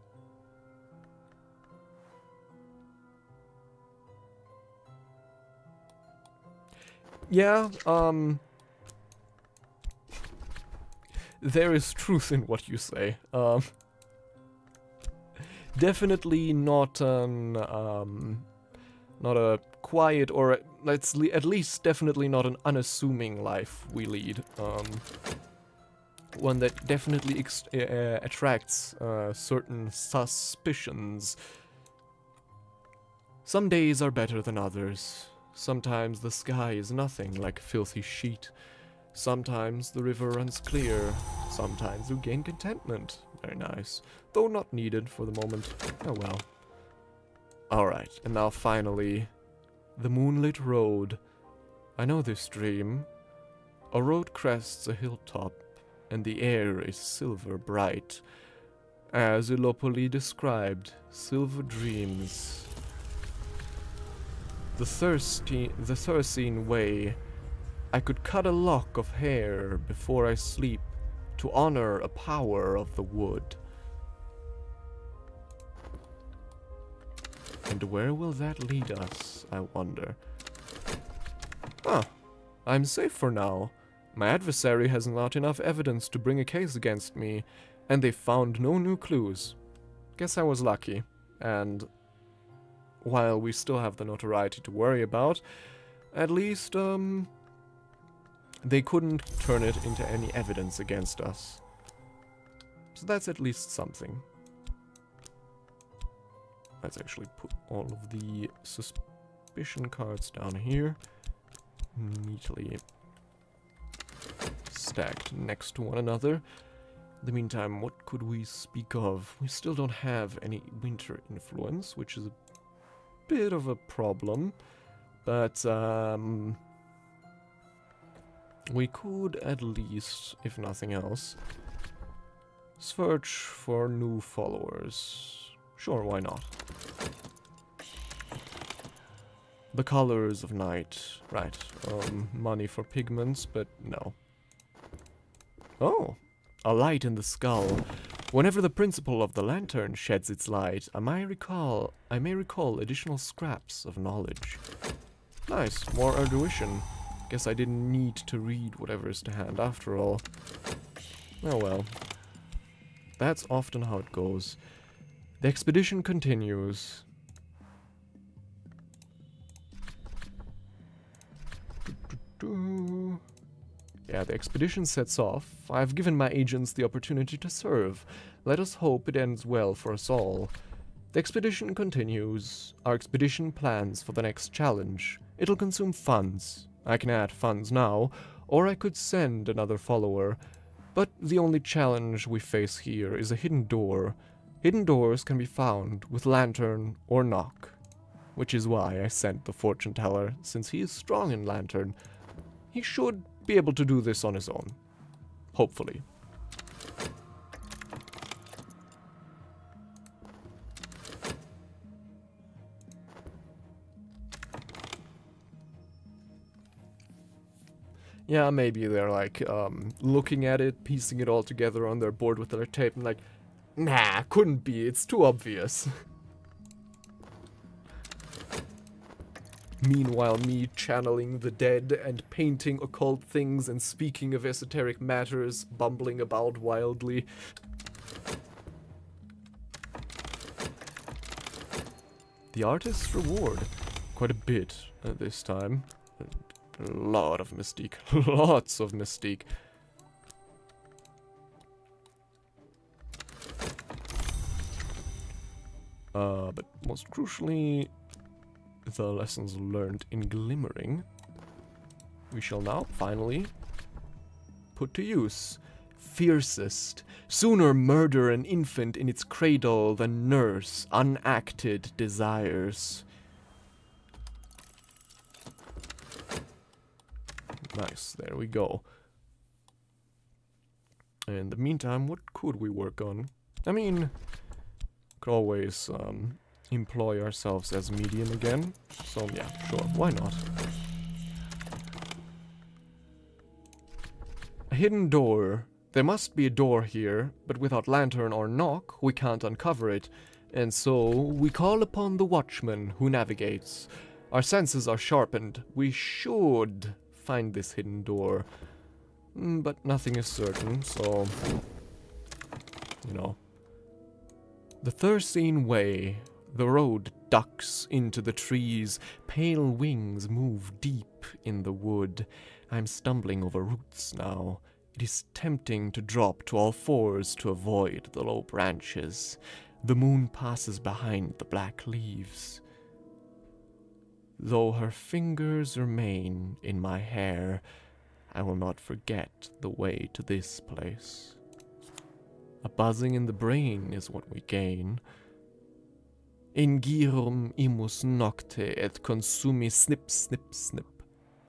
Yeah, there is truth in what you say. Definitely not not a quiet, or at least definitely not an unassuming life we lead. One that definitely attracts certain suspicions. Some days are better than others. Sometimes the sky is nothing like a filthy sheet. Sometimes the river runs clear. Sometimes you gain contentment. Very nice. Though not needed for the moment. Oh well. Alright, and now finally, the moonlit road. I know this dream. A road crests a hilltop, and the air is silver bright. As Ilopoli described, silver dreams. The Thursine way. I could cut a lock of hair before I sleep to honor a power of the wood. And where will that lead us, I wonder? Ah, I'm safe for now. My adversary has not enough evidence to bring a case against me, and they found no new clues. Guess I was lucky. And while we still have the notoriety to worry about, at least, they couldn't turn it into any evidence against us. So that's at least something. Let's actually put all of the suspicion cards down here. Neatly stacked next to one another. In the meantime, what could we speak of? We still don't have any winter influence, which is a bit of a problem. But, we could at least, if nothing else, search for new followers. Sure, why not? The colors of night. Right. Money for pigments, but no. Oh, a light in the skull. Whenever the principle of the lantern sheds its light, I may recall additional scraps of knowledge. Nice, more erudition. Guess I didn't need to read whatever is to hand after all. Oh well. That's often how it goes. The expedition continues. Yeah, the expedition sets off. I've given my agents the opportunity to serve. Let us hope it ends well for us all. The expedition continues. Our expedition plans for the next challenge. It'll consume funds. I can add funds now, or I could send another follower. But the only challenge we face here is a hidden door. Hidden doors can be found with lantern or knock. Which is why I sent the fortune teller, since he is strong in lantern. He should be able to do this on his own. Hopefully. Yeah, maybe they're like, looking at it, piecing it all together on their board with their tape, and like, nah, couldn't be, it's too obvious. Meanwhile, me channeling the dead and painting occult things and speaking of esoteric matters, bumbling about wildly. The artist's reward. Quite a bit this time. A lot of mystique. Lots of mystique. But most crucially, the lessons learned in glimmering, we shall now finally put to use. Fiercest, sooner murder an infant in its cradle than nurse unacted desires. Nice, there we go. In the meantime, what could we work on? I mean, could always employ ourselves as medium again. So yeah, sure, why not? A hidden door. There must be a door here, but without lantern or knock, we can't uncover it. And so, we call upon the watchman who navigates. Our senses are sharpened. We should find this hidden door. But nothing is certain, so... you know. The Thursine Way. The road ducks into the trees. Pale wings move deep in the wood. I'm stumbling over roots now. It is tempting to drop to all fours to avoid the low branches. The moon passes behind the black leaves. Though her fingers remain in my hair, I will not forget the way to this place. A buzzing in the brain is what we gain. 𝐝𝐞𝐬𝐜𝐞𝐬𝐜𝐿 nocte et consumi snip, snip, snip.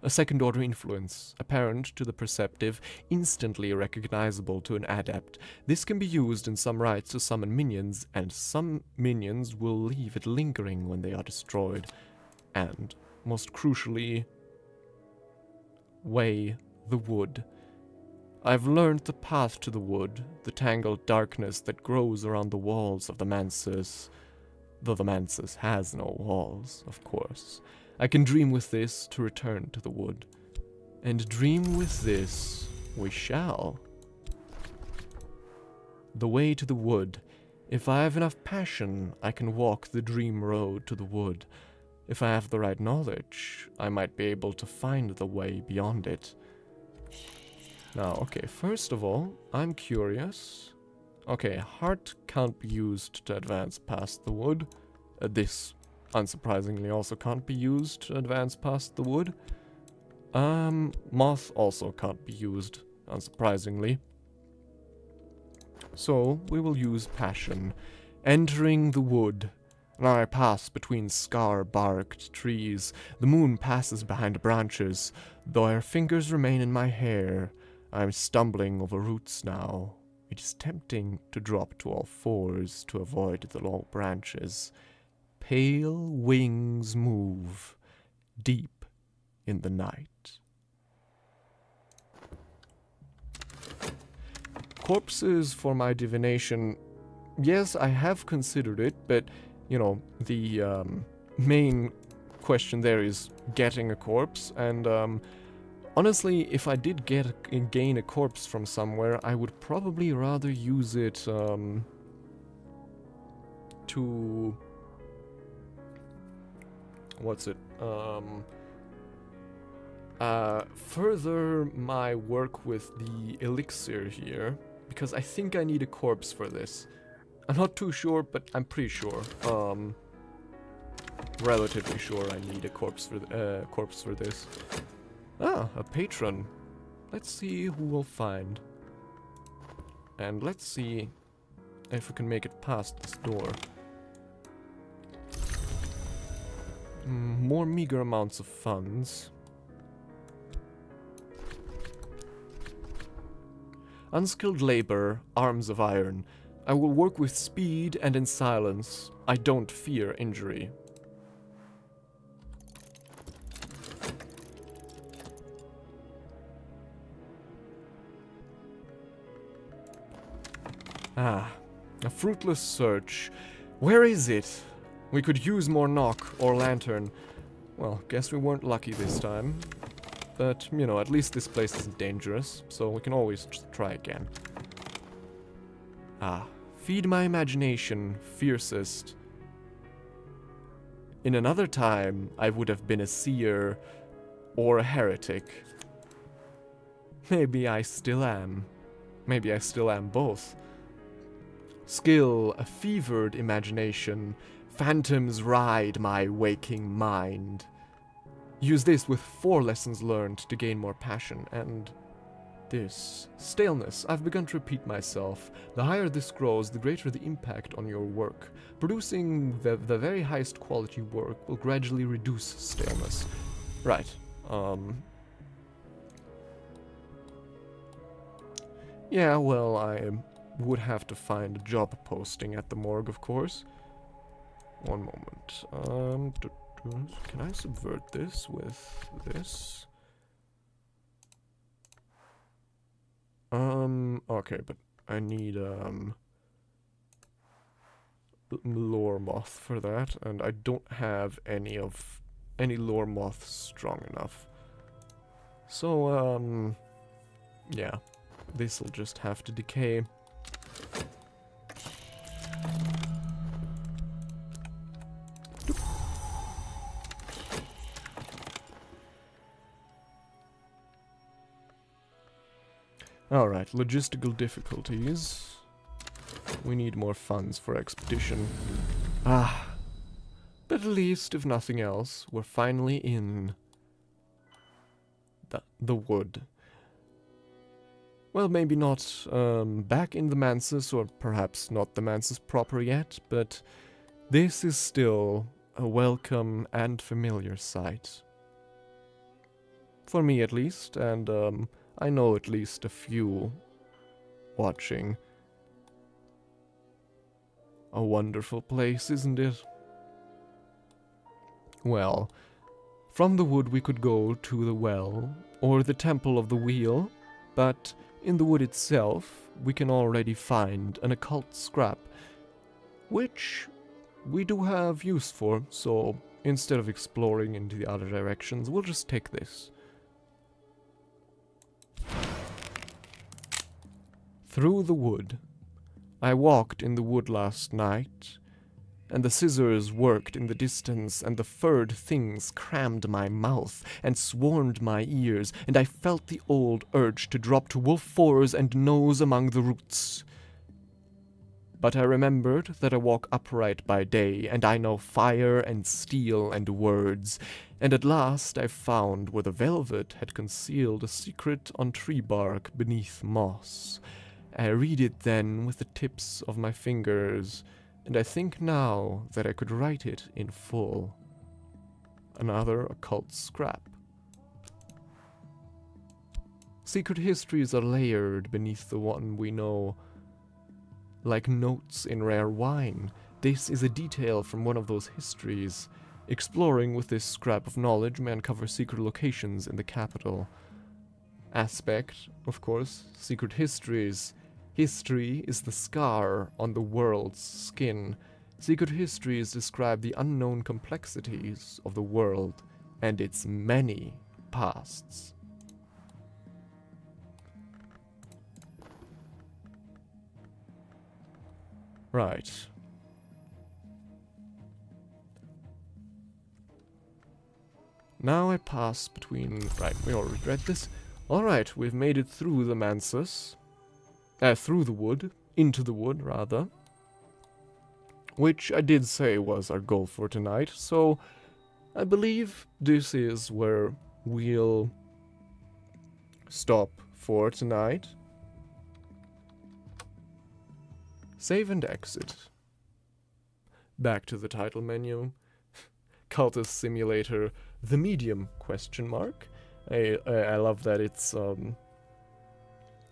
A second-order influence, apparent to the perceptive, instantly recognizable to an adept. This can be used in some rites to summon minions, and some minions will leave it lingering when they are destroyed. And, most crucially, weigh the wood. I've learned the path to the wood, the tangled darkness that grows around the walls of the mansus. Though the mansus has no walls, of course. I can dream with this to return to the wood. And dream with this we shall. The way to the wood. If I have enough passion, I can walk the dream road to the wood. If I have the right knowledge, I might be able to find the way beyond it. Now, okay, first of all, I'm curious. Okay, heart can't be used to advance past the wood. This unsurprisingly also can't be used to advance past the wood. Moth also can't be used, unsurprisingly. So, we will use passion. Entering the wood. Now I pass between scar-barked trees. The moon passes behind branches. Though her fingers remain in my hair, I'm stumbling over roots now. It is tempting to drop to all fours to avoid the low branches. Pale wings move deep in the night. Corpses for my divination. Yes, I have considered it, but, you know, the main question there is getting a corpse, and honestly, if I did gain a corpse from somewhere, I would probably rather use it to... what's it? Further my work with the elixir here, because I think I need a corpse for this. I'm not too sure, but I'm pretty sure. Relatively sure I need a corpse for this. Ah, a patron. Let's see who we'll find. And let's see if we can make it past this door. More meager amounts of funds. Unskilled labor, arms of iron. I will work with speed and in silence. I don't fear injury. Ah, a fruitless search. Where is it? We could use more knock or lantern. Well, guess we weren't lucky this time. But, you know, at least this place isn't dangerous, so we can always try again. Ah, feed my imagination, fiercest. In another time, I would have been a seer or a heretic. Maybe I still am. Maybe I still am both. Skill, a fevered imagination. Phantoms ride my waking mind. Use this with 4 lessons learned to gain more passion, and this. Staleness. I've begun to repeat myself. The higher this grows, the greater the impact on your work. Producing the very highest quality work will gradually reduce staleness. Right. Yeah, well, I would have to find a job posting at the morgue, of course. One moment. Can I subvert this with this? Okay, but I need, lore moth for that, and I don't have any lore moth strong enough. So, yeah, this'll just have to decay. Alright, logistical difficulties. We need more funds for expedition. Ah. But at least, if nothing else, we're finally in the wood. Well, maybe not back in the Mansus, or perhaps not the Mansus proper yet, but this is still a welcome and familiar sight. For me at least, and I know at least a few watching. A wonderful place, isn't it? Well, from the wood we could go to the well, or the Temple of the Wheel, but in the wood itself we can already find an occult scrap, which we do have use for, so instead of exploring into the other directions, we'll just take this. Through the wood. I walked in the wood last night, and the scissors worked in the distance, and the furred things crammed my mouth and swarmed my ears, and I felt the old urge to drop to wolf fours and nose among the roots. But I remembered that I walk upright by day, and I know fire and steel and words, and at last I found where the velvet had concealed a secret on tree bark beneath moss. I read it then with the tips of my fingers, and I think now that I could write it in full. Another occult scrap. Secret histories are layered beneath the one we know, like notes in rare wine. This is a detail from one of those histories. Exploring with this scrap of knowledge may uncover secret locations in the capital. Aspect, of course, secret histories. History is the scar on the world's skin. Secret histories describe the unknown complexities of the world and its many pasts. Right. Now I pass between... Right, we all regret this. Alright, we've made it through the Mansus. Through the wood. Into the wood, rather. Which I did say was our goal for tonight, so I believe this is where we'll stop for tonight. Save and exit. Back to the title menu. Cultist Simulator, the medium, question mark. I love that it's, and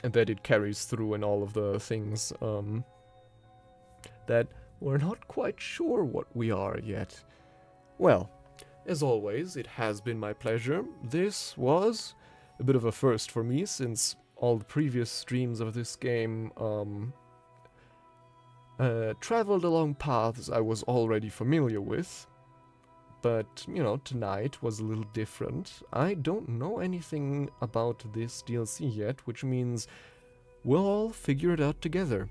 that it carries through in all of the things, that we're not quite sure what we are yet. Well, as always, it has been my pleasure. This was a bit of a first for me, since all the previous streams of this game, traveled along paths I was already familiar with. But, you know, tonight was a little different. I don't know anything about this DLC yet, which means we'll all figure it out together.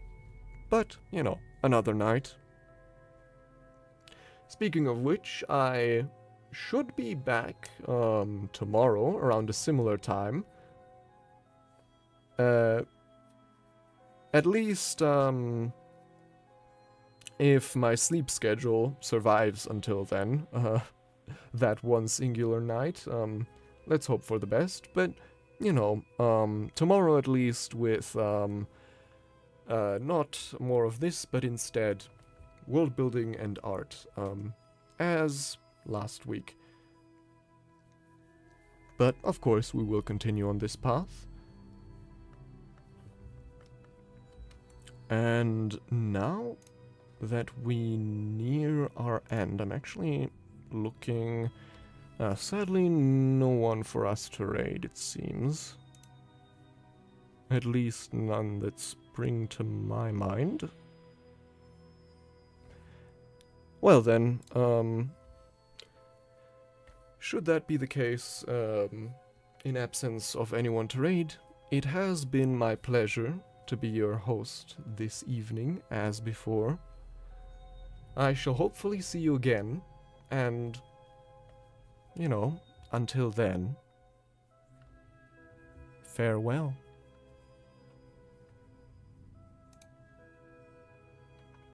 But, you know, another night. Speaking of which, I should be back tomorrow around a similar time. At least, if my sleep schedule survives until then, that one singular night, let's hope for the best, but, you know, tomorrow at least with, not more of this, but instead, world building and art, as last week. But, of course, we will continue on this path. And now that we near our end, I'm actually looking... sadly, no one for us to raid, it seems. At least none that spring to my mind. Well then, should that be the case, in absence of anyone to raid, it has been my pleasure to be your host this evening, as before. I shall hopefully see you again, and, you know, until then, farewell.